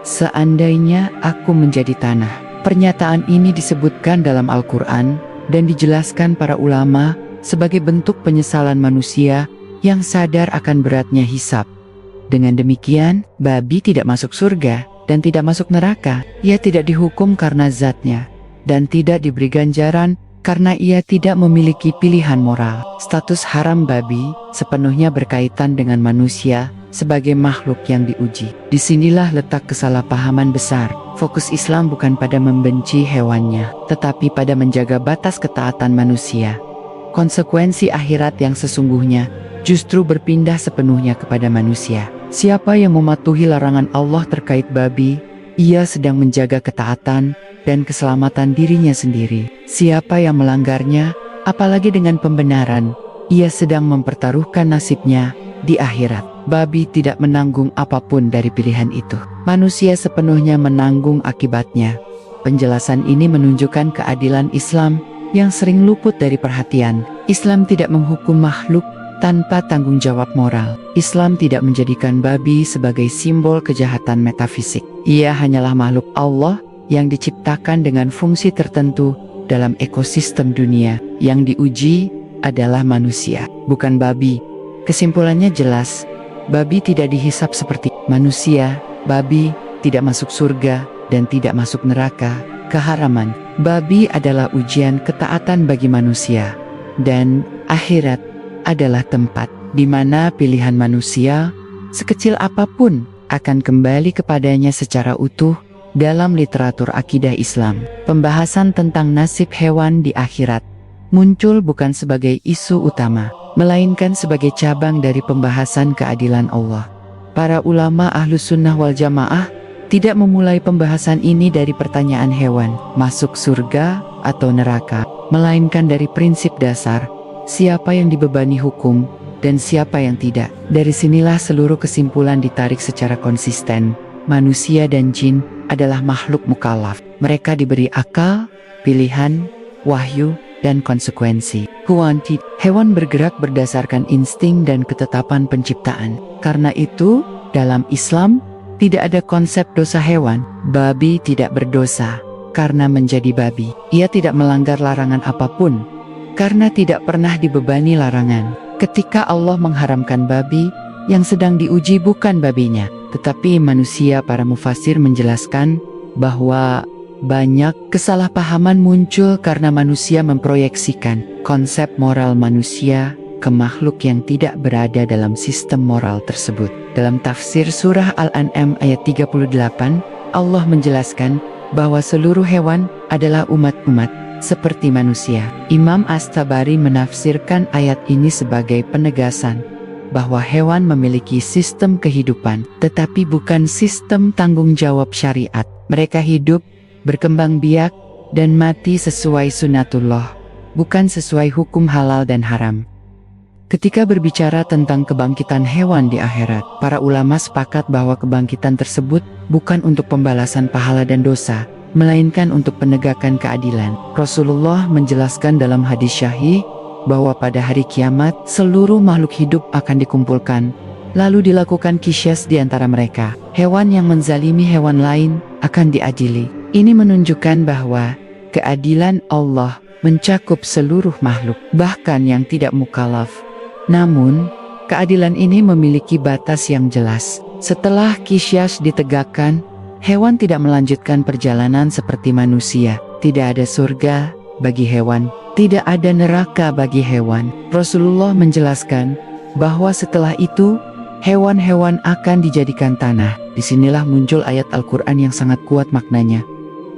"Seandainya aku menjadi tanah." Pernyataan ini disebutkan dalam Al-Quran dan dijelaskan para ulama sebagai bentuk penyesalan manusia yang sadar akan beratnya hisab. Dengan demikian, babi tidak masuk surga dan tidak masuk neraka. Ia tidak dihukum karena zatnya dan tidak diberi ganjaran karena ia tidak memiliki pilihan moral. Status haram babi sepenuhnya berkaitan dengan manusia sebagai makhluk yang diuji. Disinilah letak kesalahpahaman besar. Fokus Islam bukan pada membenci hewannya, tetapi pada menjaga batas ketaatan manusia. Konsekuensi akhirat yang sesungguhnya justru berpindah sepenuhnya kepada manusia. Siapa yang mematuhi larangan Allah terkait babi, ia sedang menjaga ketaatan dan keselamatan dirinya sendiri. Siapa yang melanggarnya, apalagi dengan pembenaran, ia sedang mempertaruhkan nasibnya di akhirat. Babi tidak menanggung apapun dari pilihan itu. Manusia sepenuhnya menanggung akibatnya. Penjelasan ini menunjukkan keadilan Islam yang sering luput dari perhatian. Islam tidak menghukum makhluk tanpa tanggung jawab moral. Islam tidak menjadikan babi sebagai simbol kejahatan metafisik. Ia hanyalah makhluk Allah yang diciptakan dengan fungsi tertentu dalam ekosistem dunia. Yang diuji adalah manusia, bukan babi. Kesimpulannya jelas, babi tidak dihisap seperti manusia. Babi tidak masuk surga dan tidak masuk neraka. Keharaman babi adalah ujian ketaatan bagi manusia, dan akhirat adalah tempat di mana pilihan manusia, sekecil apapun, akan kembali kepadanya secara utuh. Dalam literatur akidah Islam, pembahasan tentang nasib hewan di akhirat muncul bukan sebagai isu utama, melainkan sebagai cabang dari pembahasan keadilan Allah. Para ulama Ahlus Sunnah wal Jamaah tidak memulai pembahasan ini dari pertanyaan hewan masuk surga atau neraka, melainkan dari prinsip dasar siapa yang dibebani hukum dan siapa yang tidak. Dari sinilah seluruh kesimpulan ditarik secara konsisten. Manusia dan jin adalah makhluk mukallaf. Mereka diberi akal, pilihan, wahyu, dan konsekuensi. Hewan bergerak berdasarkan insting dan ketetapan penciptaan. Karena itu, dalam Islam, tidak ada konsep dosa hewan. Babi tidak berdosa karena menjadi babi. Ia tidak melanggar larangan apapun karena tidak pernah dibebani larangan. Ketika Allah mengharamkan babi, yang sedang diuji bukan babinya, tetapi manusia. Para mufasir menjelaskan bahwa banyak kesalahpahaman muncul karena manusia memproyeksikan konsep moral manusia ke makhluk yang tidak berada dalam sistem moral tersebut. Dalam tafsir surah Al-An'am ayat 38, Allah menjelaskan bahwa seluruh hewan adalah umat-umat seperti manusia. Imam As-Tabari menafsirkan ayat ini sebagai penegasan bahwa hewan memiliki sistem kehidupan, tetapi bukan sistem tanggung jawab syariat. Mereka hidup, berkembang biak, dan mati sesuai sunatullah, bukan sesuai hukum halal dan haram. Ketika berbicara tentang kebangkitan hewan di akhirat, para ulama sepakat bahwa kebangkitan tersebut bukan untuk pembalasan pahala dan dosa, melainkan untuk penegakan keadilan. Rasulullah menjelaskan dalam hadis syahih bahwa pada hari kiamat seluruh makhluk hidup akan dikumpulkan, lalu dilakukan qisyas di antara mereka. Hewan yang menzalimi hewan lain akan diadili. Ini menunjukkan bahwa keadilan Allah mencakup seluruh makhluk, bahkan yang tidak mukallaf. Namun, keadilan ini memiliki batas yang jelas. Setelah qisyas ditegakkan, hewan tidak melanjutkan perjalanan seperti manusia. Tidak ada surga bagi hewan, tidak ada neraka bagi hewan. Rasulullah menjelaskan bahwa setelah itu, hewan-hewan akan dijadikan tanah. Disinilah muncul ayat Al-Quran yang sangat kuat maknanya.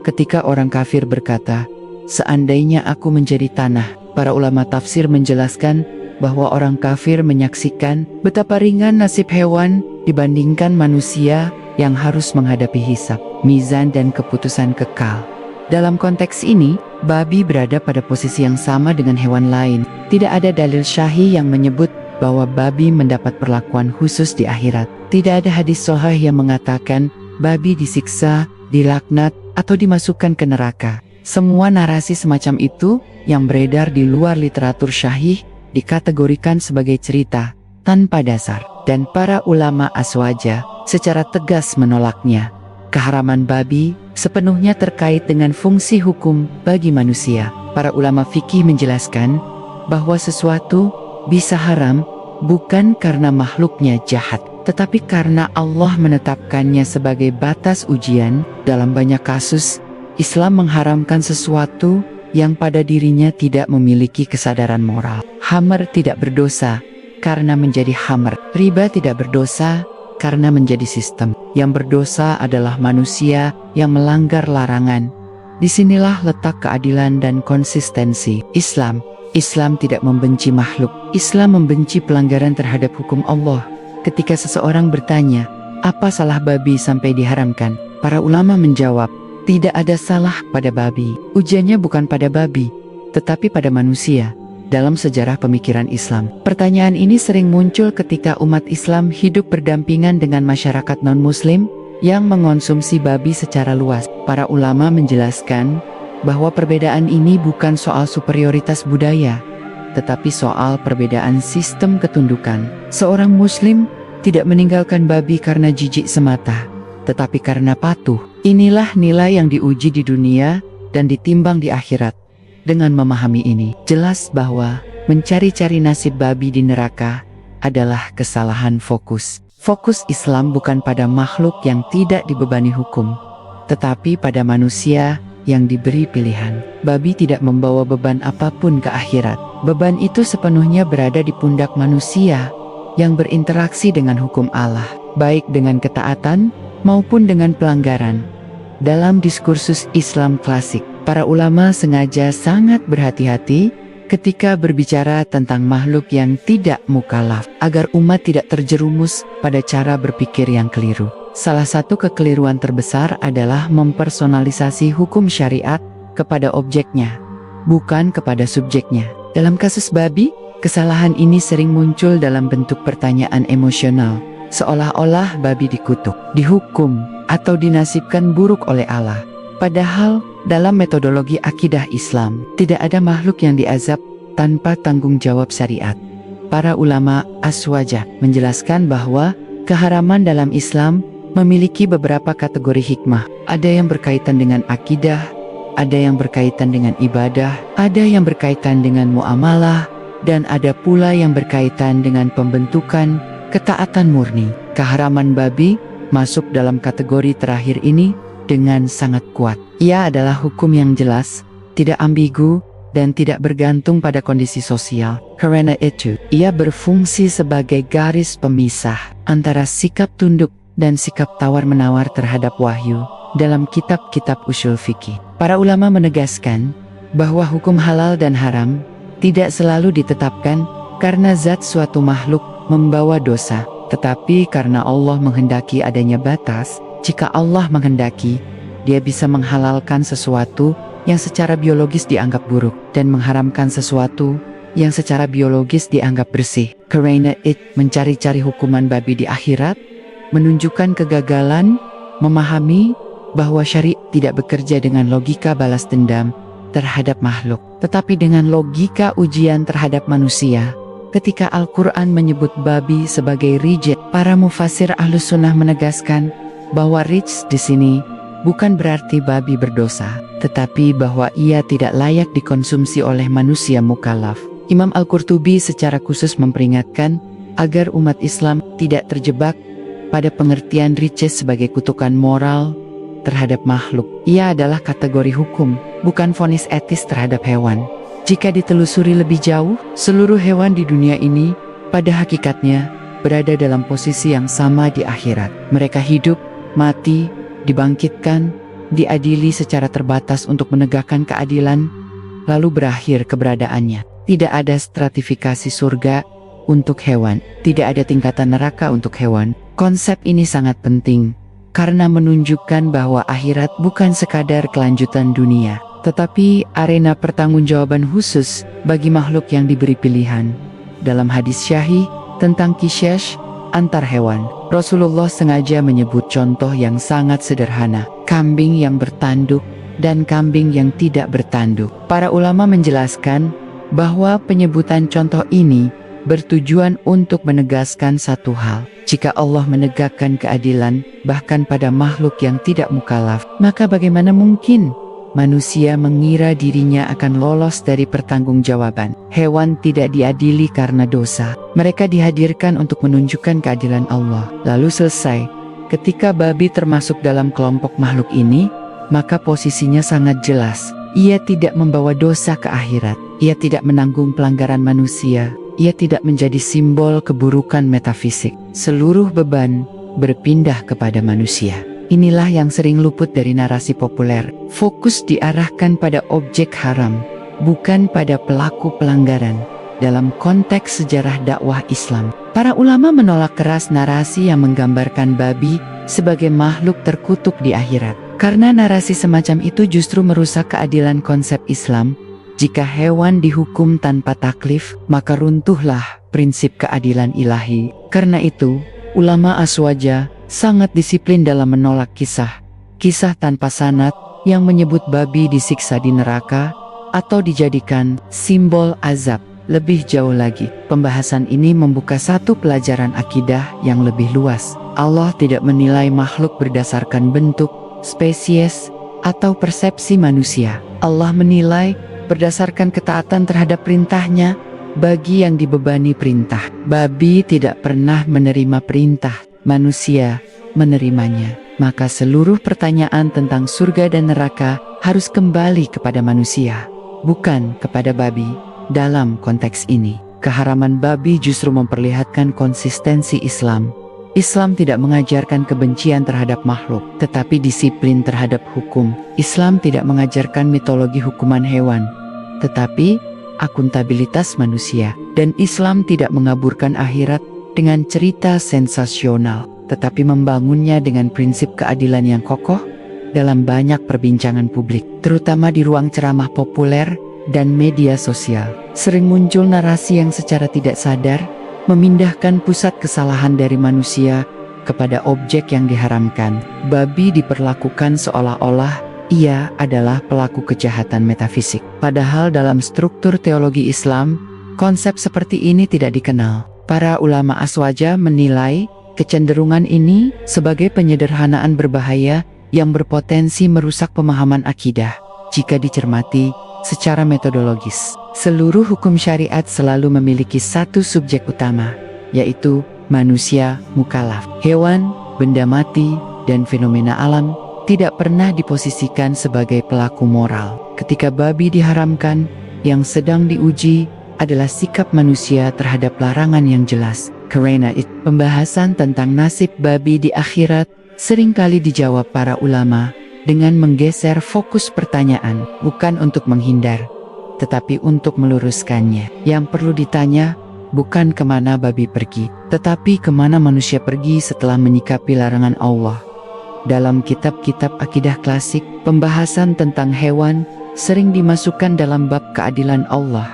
Ketika orang kafir berkata, "Seandainya aku menjadi tanah," para ulama tafsir menjelaskan bahwa orang kafir menyaksikan betapa ringan nasib hewan dibandingkan manusia yang harus menghadapi hisab, mizan, dan keputusan kekal. Dalam konteks ini, babi berada pada posisi yang sama dengan hewan lain. Tidak ada dalil syahih yang menyebut bahwa babi mendapat perlakuan khusus di akhirat. Tidak ada hadis sahih yang mengatakan babi disiksa, dilaknat, atau dimasukkan ke neraka. Semua narasi semacam itu yang beredar di luar literatur syahih dikategorikan sebagai cerita tanpa dasar, dan para ulama aswaja secara tegas menolaknya. Keharaman babi sepenuhnya terkait dengan fungsi hukum bagi manusia. Para ulama fikih menjelaskan bahwa sesuatu bisa haram bukan karena makhluknya jahat, tetapi karena Allah menetapkannya sebagai batas ujian. Dalam banyak kasus, Islam mengharamkan sesuatu yang pada dirinya tidak memiliki kesadaran moral. Khamr tidak berdosa karena menjadi khamr. Riba tidak berdosa karena menjadi sistem. Yang berdosa adalah manusia yang melanggar larangan. Disinilah letak keadilan dan konsistensi Islam. Islam tidak membenci makhluk. Islam membenci pelanggaran terhadap hukum Allah. Ketika seseorang bertanya, apa salah babi sampai diharamkan? Para ulama menjawab, tidak ada salah pada babi. Ujiannya bukan pada babi, tetapi pada manusia. Dalam sejarah pemikiran Islam, pertanyaan ini sering muncul ketika umat Islam hidup berdampingan dengan masyarakat non-muslim yang mengonsumsi babi secara luas. Para ulama menjelaskan bahwa perbedaan ini bukan soal superioritas budaya, tetapi soal perbedaan sistem ketundukan. Seorang muslim tidak meninggalkan babi karena jijik semata, tetapi karena patuh. Inilah nilai yang diuji di dunia dan ditimbang di akhirat. Dengan memahami ini, jelas bahwa mencari-cari nasib babi di neraka adalah kesalahan fokus. Fokus Islam bukan pada makhluk yang tidak dibebani hukum, tetapi pada manusia yang diberi pilihan. Babi tidak membawa beban apapun ke akhirat. Beban itu sepenuhnya berada di pundak manusia yang berinteraksi dengan hukum Allah, baik dengan ketaatan maupun dengan pelanggaran. Dalam diskursus Islam klasik, para ulama sengaja sangat berhati-hati ketika berbicara tentang makhluk yang tidak mukallaf, agar umat tidak terjerumus pada cara berpikir yang keliru. Salah satu kekeliruan terbesar adalah mempersonalisasi hukum syariat kepada objeknya, bukan kepada subjeknya. Dalam kasus babi, kesalahan ini sering muncul dalam bentuk pertanyaan emosional, seolah-olah babi dikutuk, dihukum, atau dinasibkan buruk oleh Allah. Padahal, dalam metodologi akidah Islam, tidak ada makhluk yang diazab tanpa tanggung jawab syariat. Para ulama aswaja menjelaskan bahwa keharaman dalam Islam memiliki beberapa kategori hikmah. Ada yang berkaitan dengan akidah, ada yang berkaitan dengan ibadah, ada yang berkaitan dengan muamalah, dan ada pula yang berkaitan dengan pembentukan ketaatan murni. Keharaman babi masuk dalam kategori terakhir ini dengan sangat kuat. Ia adalah hukum yang jelas, tidak ambigu, dan tidak bergantung pada kondisi sosial. Karena itu, ia berfungsi sebagai garis pemisah antara sikap tunduk dan sikap tawar-menawar terhadap wahyu dalam kitab-kitab usul fikih. Para ulama menegaskan bahwa hukum halal dan haram tidak selalu ditetapkan karena zat suatu makhluk membawa dosa, tetapi karena Allah menghendaki adanya batas. Jika Allah menghendaki, Dia bisa menghalalkan sesuatu yang secara biologis dianggap buruk dan mengharamkan sesuatu yang secara biologis dianggap bersih. Karena itu, mencari-cari hukuman babi di akhirat menunjukkan kegagalan memahami bahwa syariat tidak bekerja dengan logika balas dendam terhadap makhluk, tetapi dengan logika ujian terhadap manusia. Ketika Al-Quran menyebut babi sebagai rijs, para mufasir Ahlus Sunnah menegaskan bahwa rijs di sini bukan berarti babi berdosa, tetapi bahwa ia tidak layak dikonsumsi oleh manusia mukallaf. Imam Al-Qurtubi secara khusus memperingatkan agar umat Islam tidak terjebak pada pengertian rijs sebagai kutukan moral terhadap makhluk. Ia adalah kategori hukum, bukan vonis etis terhadap hewan. Jika ditelusuri lebih jauh, seluruh hewan di dunia ini pada hakikatnya berada dalam posisi yang sama di akhirat. Mereka hidup, mati, dibangkitkan, diadili secara terbatas untuk menegakkan keadilan, lalu berakhir keberadaannya. Tidak ada stratifikasi surga untuk hewan, tidak ada tingkatan neraka untuk hewan. Konsep ini sangat penting karena menunjukkan bahwa akhirat bukan sekadar kelanjutan dunia, tetapi arena pertanggungjawaban khusus bagi makhluk yang diberi pilihan. Dalam hadis syahih tentang qisas antar hewan, Rasulullah sengaja menyebut contoh yang sangat sederhana, kambing yang bertanduk dan kambing yang tidak bertanduk. Para ulama menjelaskan bahwa penyebutan contoh ini bertujuan untuk menegaskan satu hal. Jika Allah menegakkan keadilan bahkan pada makhluk yang tidak mukallaf, maka bagaimana mungkin manusia mengira dirinya akan lolos dari pertanggungjawaban? Hewan tidak diadili karena dosa. Mereka dihadirkan untuk menunjukkan keadilan Allah. Lalu selesai. Ketika babi termasuk dalam kelompok makhluk ini, maka posisinya sangat jelas. Ia tidak membawa dosa ke akhirat. Ia tidak menanggung pelanggaran manusia. Ia tidak menjadi simbol keburukan metafisik. Seluruh beban berpindah kepada manusia. Inilah yang sering luput dari narasi populer. Fokus diarahkan pada objek haram, bukan pada pelaku pelanggaran. Dalam konteks sejarah dakwah Islam, para ulama menolak keras narasi yang menggambarkan babi sebagai makhluk terkutuk di akhirat. Karena narasi semacam itu justru merusak keadilan konsep Islam. Jika hewan dihukum tanpa taklif, maka runtuhlah prinsip keadilan ilahi. Karena itu, ulama aswaja sangat disiplin dalam menolak kisah tanpa sanad yang menyebut babi disiksa di neraka atau dijadikan simbol azab. Lebih jauh lagi, pembahasan ini membuka satu pelajaran akidah yang lebih luas. Allah tidak menilai makhluk berdasarkan bentuk, spesies, atau persepsi manusia. Allah menilai berdasarkan ketaatan terhadap perintahnya bagi yang dibebani perintah. Babi tidak pernah menerima perintah, manusia menerimanya. Maka seluruh pertanyaan tentang surga dan neraka harus kembali kepada manusia, bukan kepada babi. Dalam konteks ini, keharaman babi justru memperlihatkan konsistensi Islam. Islam tidak mengajarkan kebencian terhadap makhluk, tetapi disiplin terhadap hukum. Islam tidak mengajarkan mitologi hukuman hewan, tetapi akuntabilitas manusia. Dan Islam tidak mengaburkan akhirat dengan cerita sensasional, tetapi membangunnya dengan prinsip keadilan yang kokoh. Dalam banyak perbincangan publik, terutama di ruang ceramah populer dan media sosial, sering muncul narasi yang secara tidak sadar memindahkan pusat kesalahan dari manusia kepada objek yang diharamkan. Babi diperlakukan seolah-olah ia adalah pelaku kejahatan metafisik. Padahal dalam struktur teologi Islam, konsep seperti ini tidak dikenal. Para ulama aswaja menilai kecenderungan ini sebagai penyederhanaan berbahaya yang berpotensi merusak pemahaman akidah. Jika dicermati secara metodologis, seluruh hukum syariat selalu memiliki satu subjek utama, yaitu manusia mukallaf. Hewan, benda mati, dan fenomena alam tidak pernah diposisikan sebagai pelaku moral. Ketika babi diharamkan, yang sedang diuji adalah sikap manusia terhadap larangan yang jelas. Karena itu, pembahasan tentang nasib babi di akhirat seringkali dijawab para ulama dengan menggeser fokus pertanyaan, bukan untuk menghindar, tetapi untuk meluruskannya. Yang perlu ditanya bukan kemana babi pergi, tetapi kemana manusia pergi setelah menyikapi larangan Allah. Dalam kitab-kitab akidah klasik, pembahasan tentang hewan sering dimasukkan dalam bab keadilan Allah,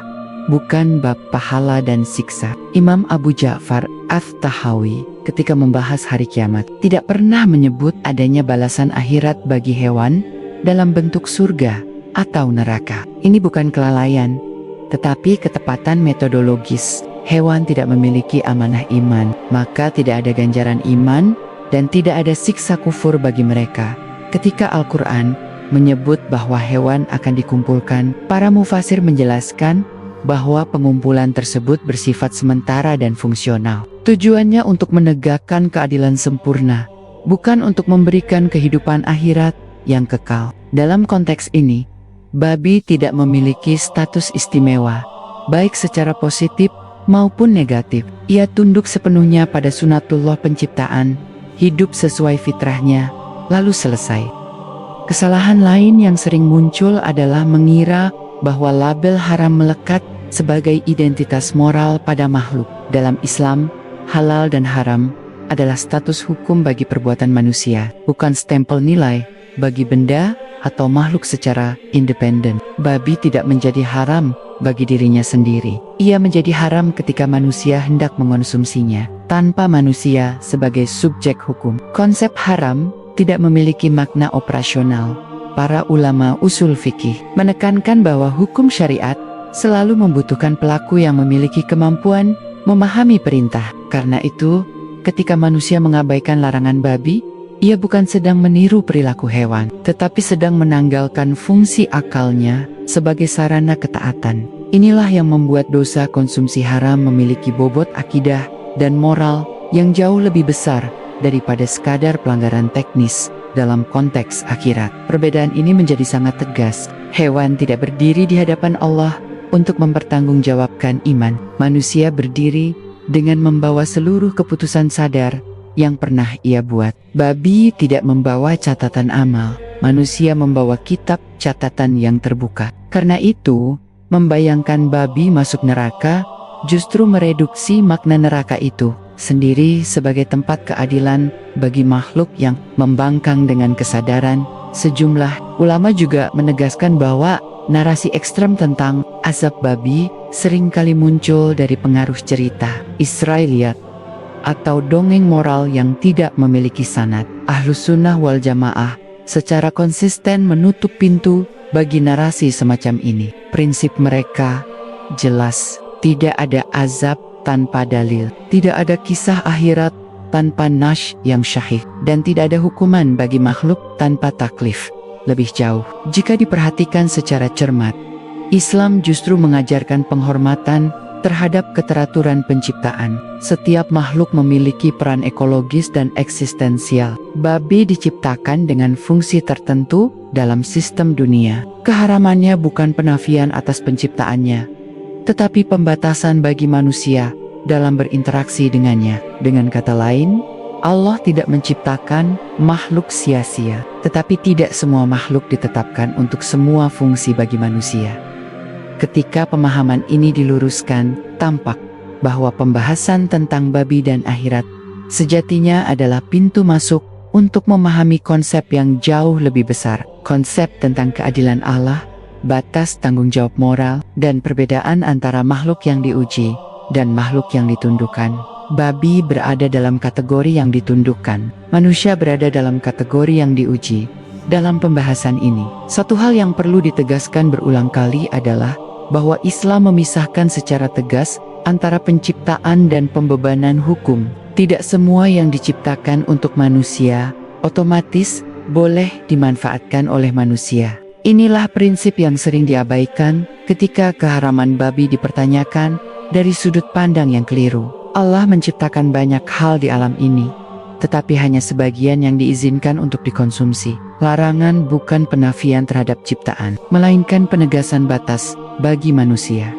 bukan bab pahala dan siksa. Imam Abu Ja'far At-Tahawi ketika membahas hari kiamat tidak pernah menyebut adanya balasan akhirat bagi hewan dalam bentuk surga atau neraka. Ini bukan kelalaian, tetapi ketepatan metodologis. Hewan tidak memiliki amanah iman, maka tidak ada ganjaran iman dan tidak ada siksa kufur bagi mereka. Ketika Al-Quran menyebut bahwa hewan akan dikumpulkan, para mufasir menjelaskan bahwa pengumpulan tersebut bersifat sementara dan fungsional. Tujuannya untuk menegakkan keadilan sempurna, bukan untuk memberikan kehidupan akhirat yang kekal. Dalam konteks ini, babi tidak memiliki status istimewa, baik secara positif maupun negatif. Ia tunduk sepenuhnya pada sunatullah penciptaan, hidup sesuai fitrahnya, lalu selesai. Kesalahan lain yang sering muncul adalah mengira bahwa label haram melekat sebagai identitas moral pada makhluk. Dalam Islam, halal dan haram adalah status hukum bagi perbuatan manusia, bukan stempel nilai bagi benda atau makhluk secara independen. Babi tidak menjadi haram bagi dirinya sendiri. Ia menjadi haram ketika manusia hendak mengonsumsinya, tanpa manusia sebagai subjek hukum. Konsep haram tidak memiliki makna operasional. para ulama usul fikih menekankan bahwa hukum syariat selalu membutuhkan pelaku yang memiliki kemampuan memahami perintah. Karena itu, ketika manusia mengabaikan larangan babi, ia bukan sedang meniru perilaku hewan, tetapi sedang menanggalkan fungsi akalnya sebagai sarana ketaatan. Inilah yang membuat dosa konsumsi haram memiliki bobot akidah dan moral yang jauh lebih besar daripada sekadar pelanggaran teknis dalam konteks akhirat. Perbedaan ini menjadi sangat tegas. Hewan tidak berdiri di hadapan Allah untuk mempertanggungjawabkan iman. Manusia berdiri dengan membawa seluruh keputusan sadar yang pernah ia buat. Babi tidak membawa catatan amal. Manusia membawa kitab catatan yang terbuka. Karena itu, membayangkan babi masuk neraka justru mereduksi makna neraka itu sendiri sebagai tempat keadilan bagi makhluk yang membangkang dengan kesadaran. Sejumlah ulama juga menegaskan bahwa narasi ekstrem tentang azab babi seringkali muncul dari pengaruh cerita Israiliyat atau dongeng moral yang tidak memiliki sanad. Ahlus Sunnah wal Jamaah secara konsisten menutup pintu bagi narasi semacam ini. Prinsip mereka jelas, tidak ada azab tanpa dalil, tidak ada kisah akhirat tanpa nas yang syahih, dan tidak ada hukuman bagi makhluk tanpa taklif. Lebih jauh, jika diperhatikan secara cermat, Islam justru mengajarkan penghormatan terhadap keteraturan penciptaan. Setiap makhluk memiliki peran ekologis dan eksistensial. Babi diciptakan dengan fungsi tertentu dalam sistem dunia. Keharamannya bukan penafian atas penciptaannya, tetapi pembatasan bagi manusia dalam berinteraksi dengannya. Dengan kata lain, Allah tidak menciptakan makhluk sia-sia, tetapi tidak semua makhluk ditetapkan untuk semua fungsi bagi manusia. Ketika pemahaman ini diluruskan, tampak bahwa pembahasan tentang babi dan akhirat sejatinya adalah pintu masuk untuk memahami konsep yang jauh lebih besar. Konsep tentang keadilan Allah, batas tanggung jawab moral, dan perbedaan antara makhluk yang diuji dan makhluk yang ditundukkan. Babi berada dalam kategori yang ditundukkan, manusia berada dalam kategori yang diuji. Dalam pembahasan ini, satu hal yang perlu ditegaskan berulang kali adalah bahwa Islam memisahkan secara tegas antara penciptaan dan pembebanan hukum. Tidak semua yang diciptakan untuk manusia otomatis boleh dimanfaatkan oleh manusia. Inilah prinsip yang sering diabaikan ketika keharaman babi dipertanyakan dari sudut pandang yang keliru. Allah menciptakan banyak hal di alam ini, tetapi hanya sebagian yang diizinkan untuk dikonsumsi. Larangan bukan penafian terhadap ciptaan, melainkan penegasan batas bagi manusia.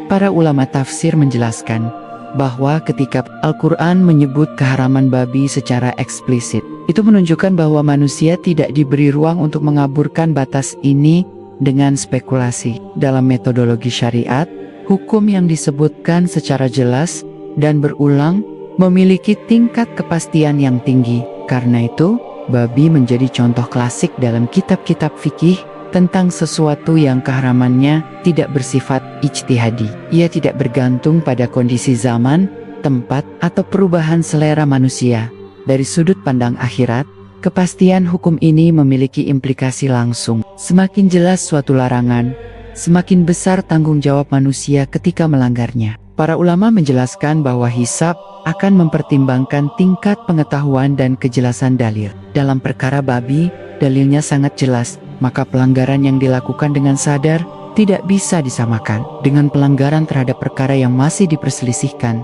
Para ulama tafsir menjelaskan bahwa ketika Al-Quran menyebut keharaman babi secara eksplisit, itu menunjukkan bahwa manusia tidak diberi ruang untuk mengaburkan batas ini dengan spekulasi. Dalam metodologi syariat, hukum yang disebutkan secara jelas dan berulang memiliki tingkat kepastian yang tinggi. Karena itu, babi menjadi contoh klasik dalam kitab-kitab fikih tentang sesuatu yang keharamannya tidak bersifat ijtihadi. Ia tidak bergantung pada kondisi zaman, tempat, atau perubahan selera manusia. Dari sudut pandang akhirat, kepastian hukum ini memiliki implikasi langsung. Semakin jelas suatu larangan, semakin besar tanggung jawab manusia ketika melanggarnya. Para ulama menjelaskan bahwa hisab akan mempertimbangkan tingkat pengetahuan dan kejelasan dalil. Dalam perkara babi, dalilnya sangat jelas, maka pelanggaran yang dilakukan dengan sadar tidak bisa disamakan dengan pelanggaran terhadap perkara yang masih diperselisihkan.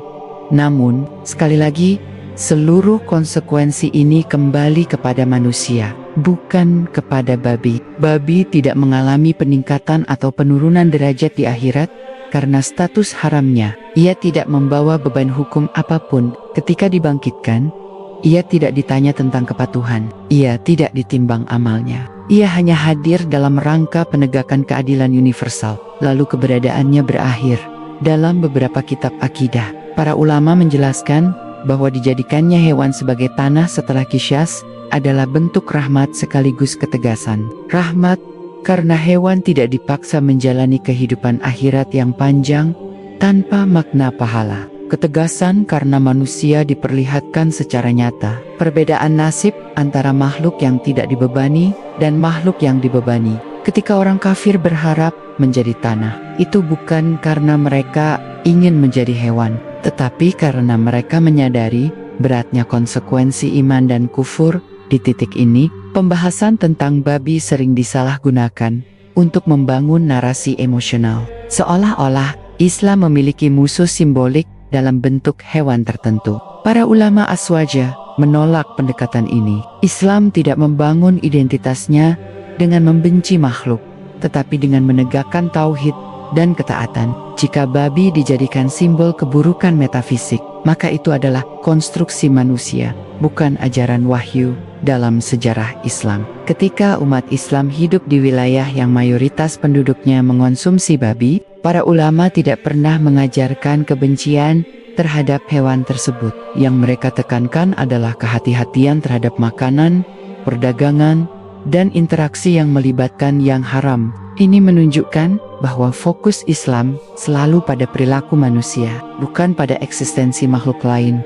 Namun, sekali lagi, seluruh konsekuensi ini kembali kepada manusia, bukan kepada babi. Babi tidak mengalami peningkatan atau penurunan derajat di akhirat karena status haramnya. Ia tidak membawa beban hukum apapun. Ketika dibangkitkan, ia tidak ditanya tentang kepatuhan. Ia tidak ditimbang amalnya. Ia hanya hadir dalam rangka penegakan keadilan universal. Lalu keberadaannya berakhir. Dalam beberapa kitab akidah, para ulama menjelaskan bahwa dijadikannya hewan sebagai tanah setelah kisyas adalah bentuk rahmat sekaligus ketegasan. Rahmat karena hewan tidak dipaksa menjalani kehidupan akhirat yang panjang tanpa makna pahala. ketegasan karena manusia diperlihatkan secara nyata. Perbedaan nasib antara makhluk yang tidak dibebani dan makhluk yang dibebani. Ketika orang kafir berharap menjadi tanah, itu bukan karena mereka ingin menjadi hewan, tetapi karena mereka menyadari beratnya konsekuensi iman dan kufur. Di titik ini, pembahasan tentang babi sering disalahgunakan untuk membangun narasi emosional, seolah-olah Islam memiliki musuh simbolik dalam bentuk hewan tertentu. Para ulama aswaja menolak pendekatan ini. Islam tidak membangun identitasnya dengan membenci makhluk, tetapi dengan menegakkan tauhid dan ketaatan. Jika babi dijadikan simbol keburukan metafisik, maka itu adalah konstruksi manusia, bukan ajaran wahyu dalam sejarah Islam. Ketika umat Islam hidup di wilayah yang mayoritas penduduknya mengonsumsi babi, para ulama tidak pernah mengajarkan kebencian terhadap hewan tersebut. Yang mereka tekankan adalah kehati-hatian terhadap makanan, perdagangan, dan interaksi yang melibatkan yang haram. Ini menunjukkan bahwa fokus Islam selalu pada perilaku manusia, bukan pada eksistensi makhluk lain.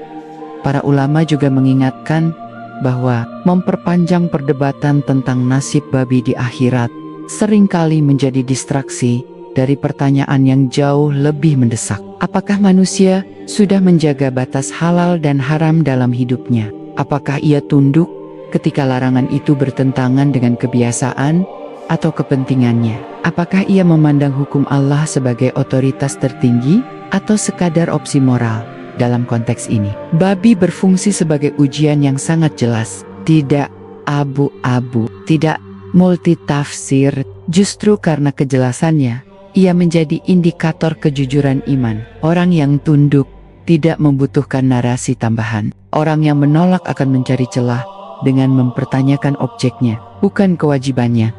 Para ulama juga mengingatkan bahwa memperpanjang perdebatan tentang nasib babi di akhirat seringkali menjadi distraksi dari pertanyaan yang jauh lebih mendesak. Apakah manusia sudah menjaga batas halal dan haram dalam hidupnya? Apakah ia tunduk ketika larangan itu bertentangan dengan kebiasaan atau kepentingannya? Apakah ia memandang hukum Allah sebagai otoritas tertinggi atau sekadar opsi moral? Dalam konteks ini, babi berfungsi sebagai ujian yang sangat jelas, tidak abu-abu, tidak multitafsir. Justru karena kejelasannya, ia menjadi indikator kejujuran iman. Orang yang tunduk tidak membutuhkan narasi tambahan. Orang yang menolak akan mencari celah dengan mempertanyakan objeknya, bukan kewajibannya.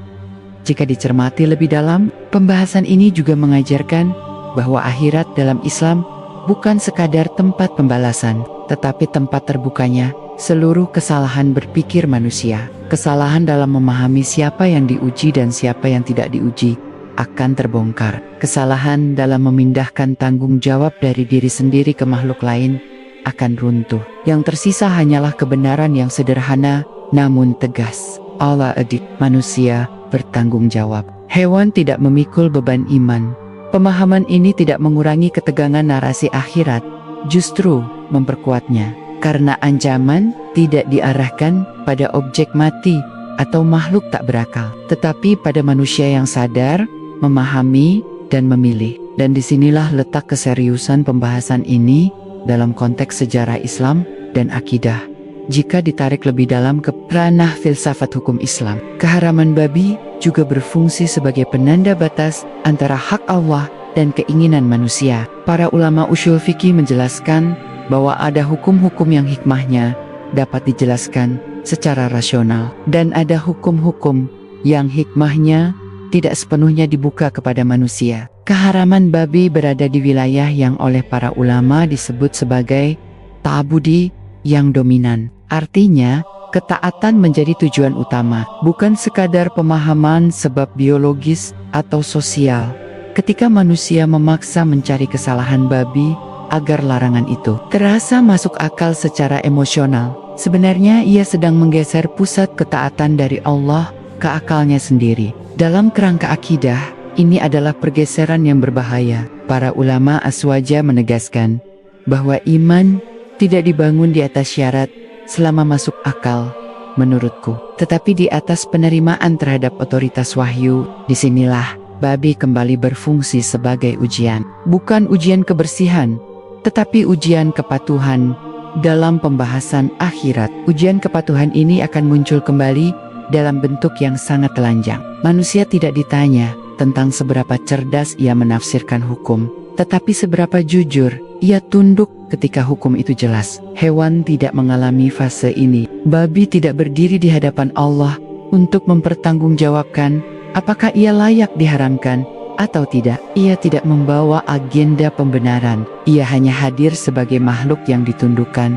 Jika dicermati lebih dalam, pembahasan ini juga mengajarkan bahwa akhirat dalam Islam bukan sekadar tempat pembalasan, tetapi tempat terbukanya seluruh kesalahan berpikir manusia. Kesalahan dalam memahami siapa yang diuji dan siapa yang tidak diuji akan terbongkar. Kesalahan dalam memindahkan tanggung jawab dari diri sendiri ke makhluk lain akan runtuh. Yang tersisa hanyalah kebenaran yang sederhana namun tegas. Allah adil, manusia bertanggung jawab. Hewan tidak memikul beban iman. Pemahaman ini tidak mengurangi ketegangan narasi akhirat, justru memperkuatnya. Karena ancaman tidak diarahkan pada objek mati atau makhluk tak berakal, tetapi pada manusia yang sadar, memahami, dan memilih. Dan disinilah letak keseriusan pembahasan ini dalam konteks sejarah Islam dan akidah. Jika ditarik lebih dalam ke ranah filsafat hukum Islam, keharaman babi juga berfungsi sebagai penanda batas antara hak Allah dan keinginan manusia. Para ulama ushul fikih menjelaskan bahwa ada hukum-hukum yang hikmahnya dapat dijelaskan secara rasional, dan ada hukum-hukum yang hikmahnya tidak sepenuhnya dibuka kepada manusia. Keharaman babi berada di wilayah yang oleh para ulama disebut sebagai ta'abudi yang dominan. Artinya, ketaatan menjadi tujuan utama, bukan sekadar pemahaman sebab biologis atau sosial. Ketika manusia memaksa mencari kesalahan babi agar larangan itu terasa masuk akal secara emosional, sebenarnya ia sedang menggeser pusat ketaatan dari Allah ke akalnya sendiri. Dalam kerangka akidah, ini adalah pergeseran yang berbahaya. Para ulama aswaja menegaskan bahwa iman tidak dibangun di atas syarat selama masuk akal, menurutku, tetapi di atas penerimaan terhadap otoritas wahyu. Disinilah babi kembali berfungsi sebagai ujian, bukan ujian kebersihan, tetapi ujian kepatuhan. Dalam pembahasan akhirat, ujian kepatuhan ini akan muncul kembali dalam bentuk yang sangat telanjang. Manusia tidak ditanya tentang seberapa cerdas ia menafsirkan hukum, tetapi seberapa jujur ia tunduk ketika hukum itu jelas. Hewan tidak mengalami fase ini. Babi tidak berdiri di hadapan Allah untuk mempertanggungjawabkan apakah ia layak diharamkan atau tidak. Ia tidak membawa agenda pembenaran. Ia hanya hadir sebagai makhluk yang ditundukkan,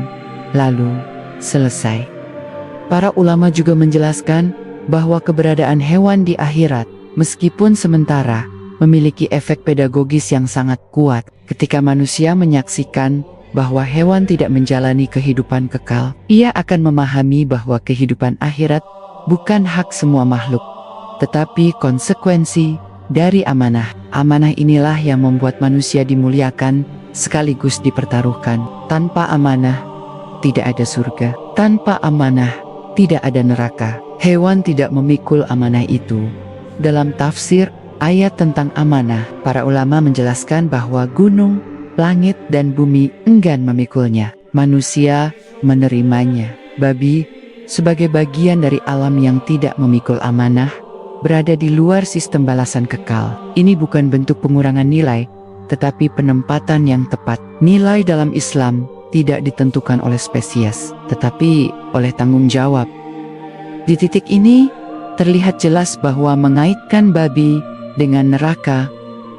lalu selesai. Para ulama juga menjelaskan bahwa keberadaan hewan di akhirat, meskipun sementara, memiliki efek pedagogis yang sangat kuat. Ketika manusia menyaksikan bahwa hewan tidak menjalani kehidupan kekal, ia akan memahami bahwa kehidupan akhirat bukan hak semua makhluk, tetapi konsekuensi dari amanah. Amanah inilah yang membuat manusia dimuliakan sekaligus dipertaruhkan. Tanpa amanah, tidak ada surga. Tanpa amanah, tidak ada neraka. Hewan tidak memikul amanah itu. Dalam tafsir ayat tentang amanah, para ulama menjelaskan bahwa gunung, langit, dan bumi enggan memikulnya. Manusia menerimanya. Babi, sebagai bagian dari alam yang tidak memikul amanah, berada di luar sistem balasan kekal. Ini bukan bentuk pengurangan nilai, tetapi penempatan yang tepat. Nilai dalam Islam tidak ditentukan oleh spesies, tetapi oleh tanggung jawab. Di titik ini, terlihat jelas bahwa mengaitkan babi dengan neraka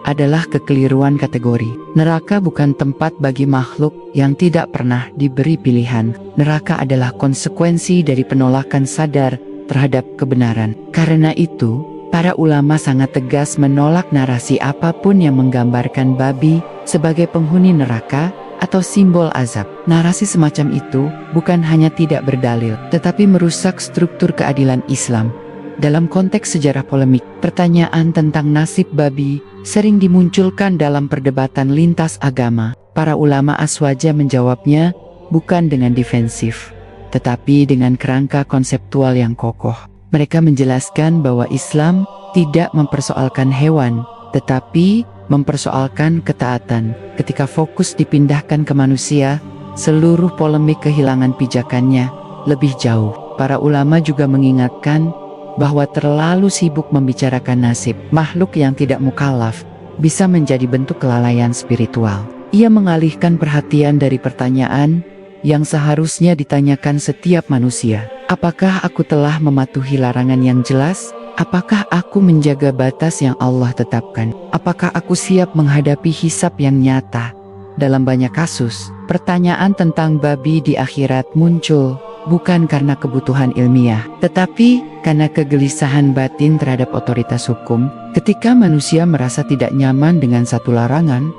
adalah kekeliruan kategori. Neraka bukan tempat bagi makhluk yang tidak pernah diberi pilihan. Neraka adalah konsekuensi dari penolakan sadar terhadap kebenaran. Karena itu, para ulama sangat tegas menolak narasi apapun yang menggambarkan babi sebagai penghuni neraka atau simbol azab. Narasi semacam itu bukan hanya tidak berdalil, tetapi merusak struktur keadilan Islam. Dalam konteks sejarah polemik, pertanyaan tentang nasib babi sering dimunculkan dalam perdebatan lintas agama. Para ulama aswaja menjawabnya bukan dengan defensif, tetapi dengan kerangka konseptual yang kokoh. Mereka menjelaskan bahwa Islam tidak mempersoalkan hewan, tetapi mempersoalkan ketaatan. Ketika fokus dipindahkan ke manusia, seluruh polemik kehilangan pijakannya lebih jauh. Para ulama juga mengingatkan bahwa terlalu sibuk membicarakan nasib makhluk yang tidak mukallaf bisa menjadi bentuk kelalaian spiritual. Ia mengalihkan perhatian dari pertanyaan yang seharusnya ditanyakan setiap manusia. Apakah aku telah mematuhi larangan yang jelas? Apakah aku menjaga batas yang Allah tetapkan? Apakah aku siap menghadapi hisab yang nyata? Dalam banyak kasus, pertanyaan tentang babi di akhirat muncul bukan karena kebutuhan ilmiah, tetapi karena kegelisahan batin terhadap otoritas hukum. Ketika manusia merasa tidak nyaman dengan satu larangan,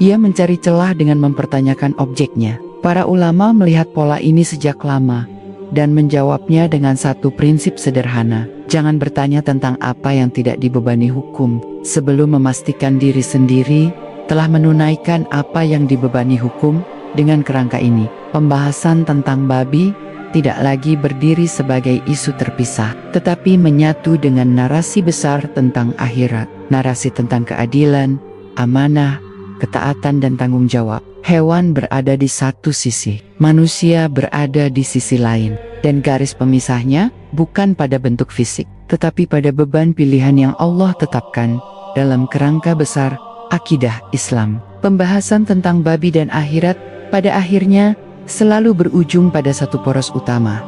ia mencari celah dengan mempertanyakan objeknya. Para ulama melihat pola ini sejak lama dan menjawabnya dengan satu prinsip sederhana. Jangan bertanya tentang apa yang tidak dibebani hukum sebelum memastikan diri sendiri telah menunaikan apa yang dibebani hukum. Dengan kerangka ini, pembahasan tentang babi tidak lagi berdiri sebagai isu terpisah, tetapi menyatu dengan narasi besar tentang akhirat, narasi tentang keadilan, amanah, ketaatan, dan tanggung jawab. Hewan berada di satu sisi, manusia berada di sisi lain, dan garis pemisahnya bukan pada bentuk fisik, tetapi pada beban pilihan yang Allah tetapkan dalam kerangka besar akidah Islam. Pembahasan tentang babi dan akhirat pada akhirnya selalu berujung pada satu poros utama,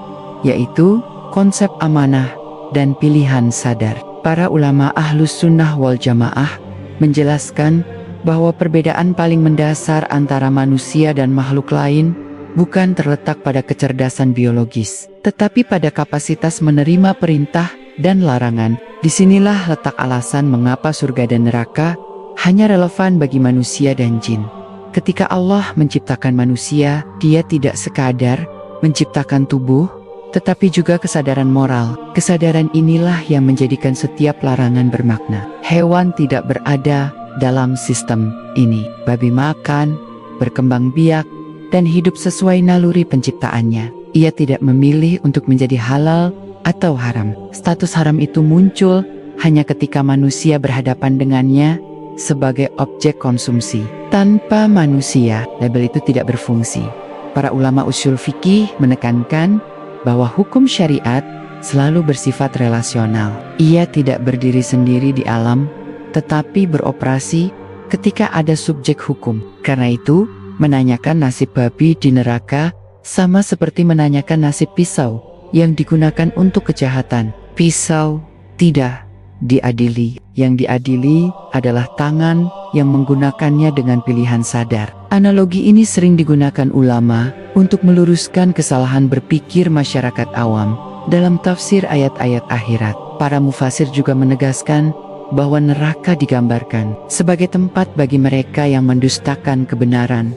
yaitu konsep amanah dan pilihan sadar. Para ulama Ahlus Sunnah wal Jamaah menjelaskan bahwa perbedaan paling mendasar antara manusia dan makhluk lain bukan terletak pada kecerdasan biologis, tetapi pada kapasitas menerima perintah dan larangan. Disinilah letak alasan mengapa surga dan neraka hanya relevan bagi manusia dan jin. Ketika Allah menciptakan manusia, Dia tidak sekadar menciptakan tubuh, tetapi juga kesadaran moral. Kesadaran inilah yang menjadikan setiap larangan bermakna. Hewan tidak berada dalam sistem ini. Babi makan, berkembang biak, dan hidup sesuai naluri penciptaannya. Ia tidak memilih untuk menjadi halal atau haram. Status haram itu muncul hanya ketika manusia berhadapan dengannya sebagai objek konsumsi. Tanpa manusia, label itu tidak berfungsi. Para ulama usul fikih menekankan bahwa hukum syariat selalu bersifat relasional. Ia tidak berdiri sendiri di alam, tetapi beroperasi ketika ada subjek hukum. Karena itu, menanyakan nasib babi di neraka sama seperti menanyakan nasib pisau yang digunakan untuk kejahatan. Pisau tidak diadili. Yang diadili adalah tangan yang menggunakannya dengan pilihan sadar. Analogi ini sering digunakan ulama untuk meluruskan kesalahan berpikir masyarakat awam dalam tafsir ayat-ayat akhirat. Para mufasir juga menegaskan bahwa neraka digambarkan sebagai tempat bagi mereka yang mendustakan kebenaran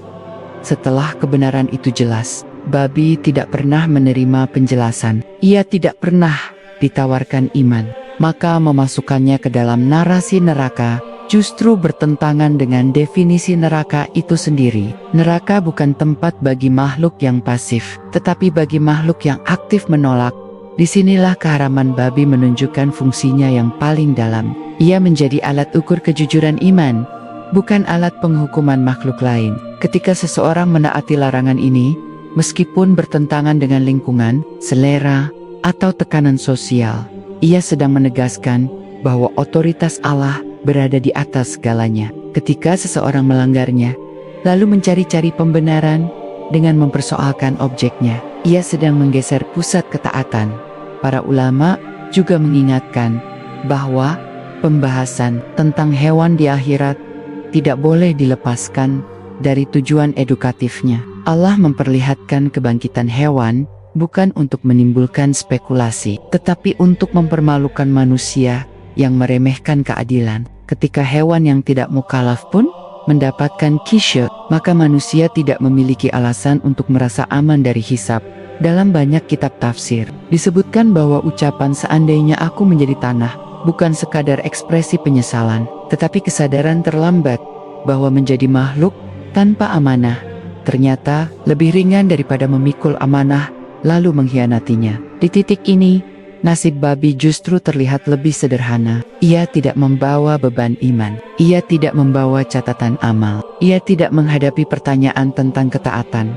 Setelah kebenaran itu jelas, babi tidak pernah menerima penjelasan. Ia tidak pernah ditawarkan iman. Maka memasukkannya ke dalam narasi neraka justru bertentangan dengan definisi neraka itu sendiri. Neraka bukan tempat bagi makhluk yang pasif, tetapi bagi makhluk yang aktif menolak. Disinilah keharaman babi menunjukkan fungsinya yang paling dalam. Ia menjadi alat ukur kejujuran iman, bukan alat penghukuman makhluk lain. Ketika seseorang menaati larangan ini, meskipun bertentangan dengan lingkungan, selera, atau tekanan sosial, ia sedang menegaskan bahwa otoritas Allah berada di atas segalanya. Ketika seseorang melanggarnya, lalu mencari-cari pembenaran dengan mempersoalkan objeknya, ia sedang menggeser pusat ketaatan. Para ulama juga mengingatkan bahwa pembahasan tentang hewan di akhirat tidak boleh dilepaskan dari tujuan edukatifnya. Allah memperlihatkan kebangkitan hewan bukan untuk menimbulkan spekulasi, tetapi untuk mempermalukan manusia yang meremehkan keadilan. Ketika hewan yang tidak mukallaf pun mendapatkan kisya, maka manusia tidak memiliki alasan untuk merasa aman dari hisab. Dalam banyak kitab tafsir, disebutkan bahwa ucapan seandainya aku menjadi tanah bukan sekadar ekspresi penyesalan, tetapi kesadaran terlambat bahwa menjadi makhluk tanpa amanah ternyata lebih ringan daripada memikul amanah lalu mengkhianatinya. Di titik ini, nasib babi justru terlihat lebih sederhana. Ia tidak membawa beban iman. Ia tidak membawa catatan amal. Ia tidak menghadapi pertanyaan tentang ketaatan.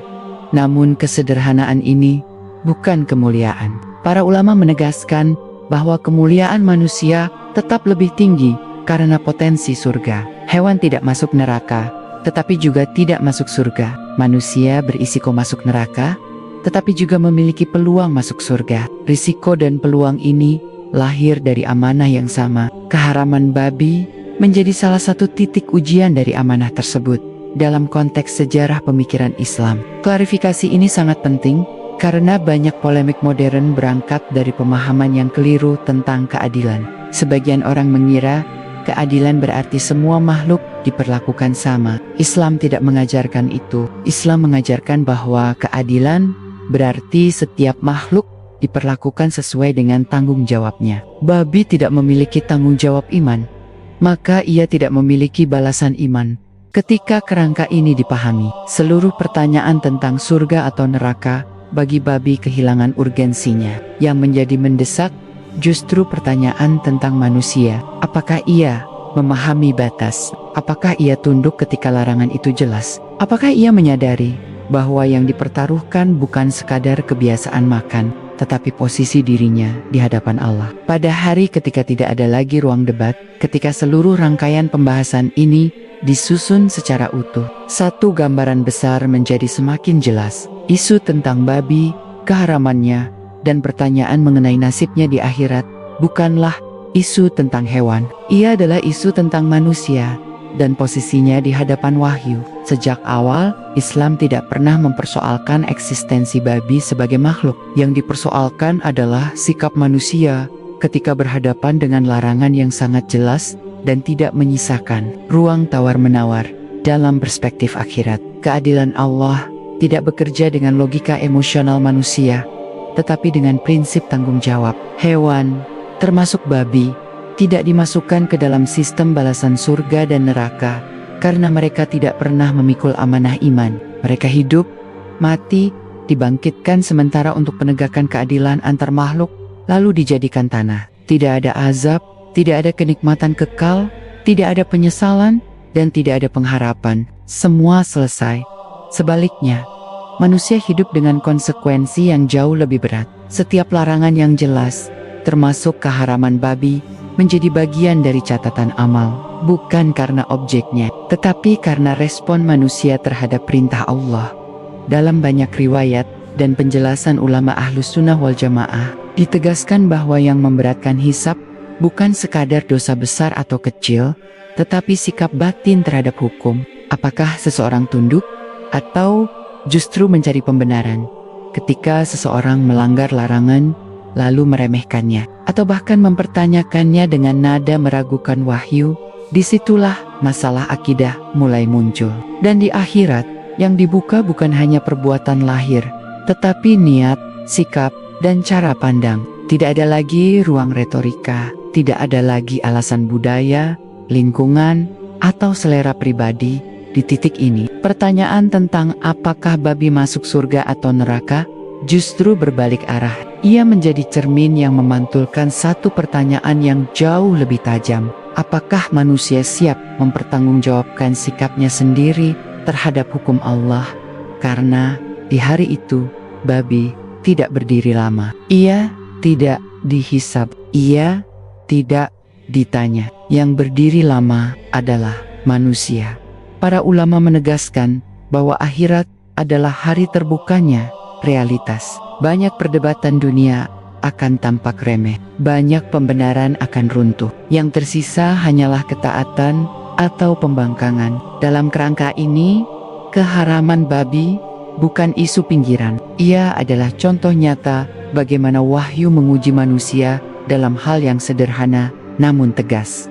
Namun kesederhanaan ini bukan kemuliaan. Para ulama menegaskan bahwa kemuliaan manusia tetap lebih tinggi karena potensi surga. Hewan tidak masuk neraka, tetapi juga tidak masuk surga. Manusia berisiko masuk neraka, tetapi juga memiliki peluang masuk surga. Risiko dan peluang ini lahir dari amanah yang sama. Keharaman babi menjadi salah satu titik ujian dari amanah tersebut dalam konteks sejarah pemikiran Islam. Klarifikasi ini sangat penting karena banyak polemik modern berangkat dari pemahaman yang keliru tentang keadilan. Sebagian orang mengira keadilan berarti semua makhluk diperlakukan sama. Islam tidak mengajarkan itu. Islam mengajarkan bahwa keadilan berarti setiap makhluk diperlakukan sesuai dengan tanggung jawabnya. Babi tidak memiliki tanggung jawab iman, maka ia tidak memiliki balasan iman. Ketika kerangka ini dipahami, seluruh pertanyaan tentang surga atau neraka bagi babi kehilangan urgensinya. Yang menjadi mendesak justru pertanyaan tentang manusia. Apakah ia memahami batas? Apakah ia tunduk ketika larangan itu jelas? Apakah ia menyadari bahwa yang dipertaruhkan bukan sekadar kebiasaan makan, tetapi posisi dirinya di hadapan Allah? Pada hari ketika tidak ada lagi ruang debat, ketika seluruh rangkaian pembahasan ini disusun secara utuh, satu gambaran besar menjadi semakin jelas. Isu tentang babi, keharamannya, dan pertanyaan mengenai nasibnya di akhirat bukanlah isu tentang hewan. Ia adalah isu tentang manusia dan posisinya di hadapan wahyu. Sejak awal, Islam tidak pernah mempersoalkan eksistensi babi sebagai makhluk. Yang dipersoalkan adalah sikap manusia ketika berhadapan dengan larangan yang sangat jelas dan tidak menyisakan ruang tawar-menawar dalam perspektif akhirat. Keadilan Allah tidak bekerja dengan logika emosional manusia, tetapi dengan prinsip tanggung jawab. Hewan, termasuk babi, tidak dimasukkan ke dalam sistem balasan surga dan neraka karena mereka tidak pernah memikul amanah iman. Mereka hidup, mati, dibangkitkan sementara untuk penegakan keadilan antar makhluk, lalu dijadikan tanah. Tidak ada azab, tidak ada kenikmatan kekal, tidak ada penyesalan, dan tidak ada pengharapan. Semua selesai. Sebaliknya, manusia hidup dengan konsekuensi yang jauh lebih berat. Setiap larangan yang jelas, termasuk keharaman babi, menjadi bagian dari catatan amal, bukan karena objeknya, tetapi karena respon manusia terhadap perintah Allah. Dalam banyak riwayat dan penjelasan ulama Ahlus Sunnah wal Jamaah, ditegaskan bahwa yang memberatkan hisab bukan sekadar dosa besar atau kecil, tetapi sikap batin terhadap hukum. Apakah seseorang tunduk atau justru mencari pembenaran ketika seseorang melanggar larangan lalu meremehkannya, atau bahkan mempertanyakannya dengan nada meragukan wahyu? Disitulah masalah akidah mulai muncul. Dan di akhirat, Yang dibuka bukan hanya perbuatan lahir, tetapi niat, sikap, dan cara pandang. Tidak ada lagi ruang retorika, tidak ada lagi alasan budaya, lingkungan, atau selera pribadi. Di titik ini, pertanyaan tentang apakah babi masuk surga atau neraka justru berbalik arah. Ia menjadi cermin yang memantulkan satu pertanyaan yang jauh lebih tajam. Apakah manusia siap mempertanggungjawabkan sikapnya sendiri terhadap hukum Allah? Karena di hari itu, babi tidak berdiri lama. Ia tidak dihisab, ia tidak ditanya. Yang berdiri lama adalah manusia. Para ulama menegaskan bahwa akhirat adalah hari terbukanya realitas. Banyak perdebatan dunia akan tampak remeh, banyak pembenaran akan runtuh. Yang tersisa hanyalah ketaatan atau pembangkangan. Dalam kerangka ini, keharaman babi bukan isu pinggiran. Ia adalah contoh nyata bagaimana wahyu menguji manusia dalam hal yang sederhana namun tegas.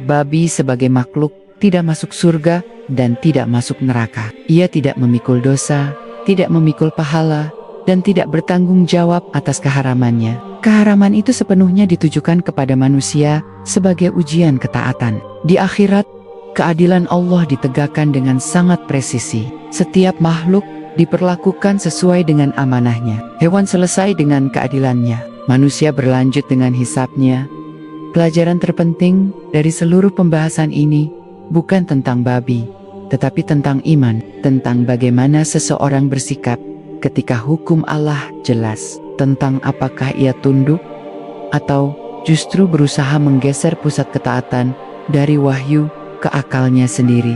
Babi sebagai makhluk tidak masuk surga dan tidak masuk neraka. Ia tidak memikul dosa, tidak memikul pahala, dan tidak bertanggung jawab atas keharamannya. Keharaman itu sepenuhnya ditujukan kepada manusia sebagai ujian ketaatan. Di akhirat, keadilan Allah ditegakkan dengan sangat presisi. Setiap makhluk diperlakukan sesuai dengan amanahnya. Hewan selesai dengan keadilannya. Manusia berlanjut dengan hisabnya. Pelajaran terpenting dari seluruh pembahasan ini bukan tentang babi, tetapi tentang iman, tentang bagaimana seseorang bersikap ketika hukum Allah jelas, tentang apakah ia tunduk atau justru berusaha menggeser pusat ketaatan dari wahyu ke akalnya sendiri.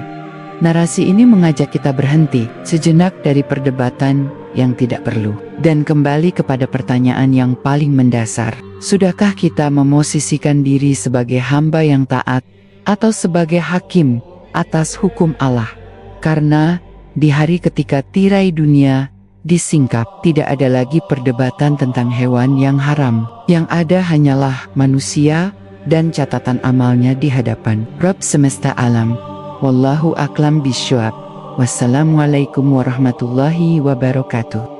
Narasi ini mengajak kita berhenti sejenak dari perdebatan yang tidak perlu dan kembali kepada pertanyaan yang paling mendasar. Sudahkah kita memosisikan diri sebagai hamba yang taat atau sebagai hakim atas hukum Allah? Karena di hari ketika tirai dunia disingkap, tidak ada lagi perdebatan tentang hewan yang haram. Yang ada hanyalah manusia dan catatan amalnya di hadapan Rabb semesta alam. Wallahu a'lam bishawab. Wassalamualaikum warahmatullahi wabarakatuh.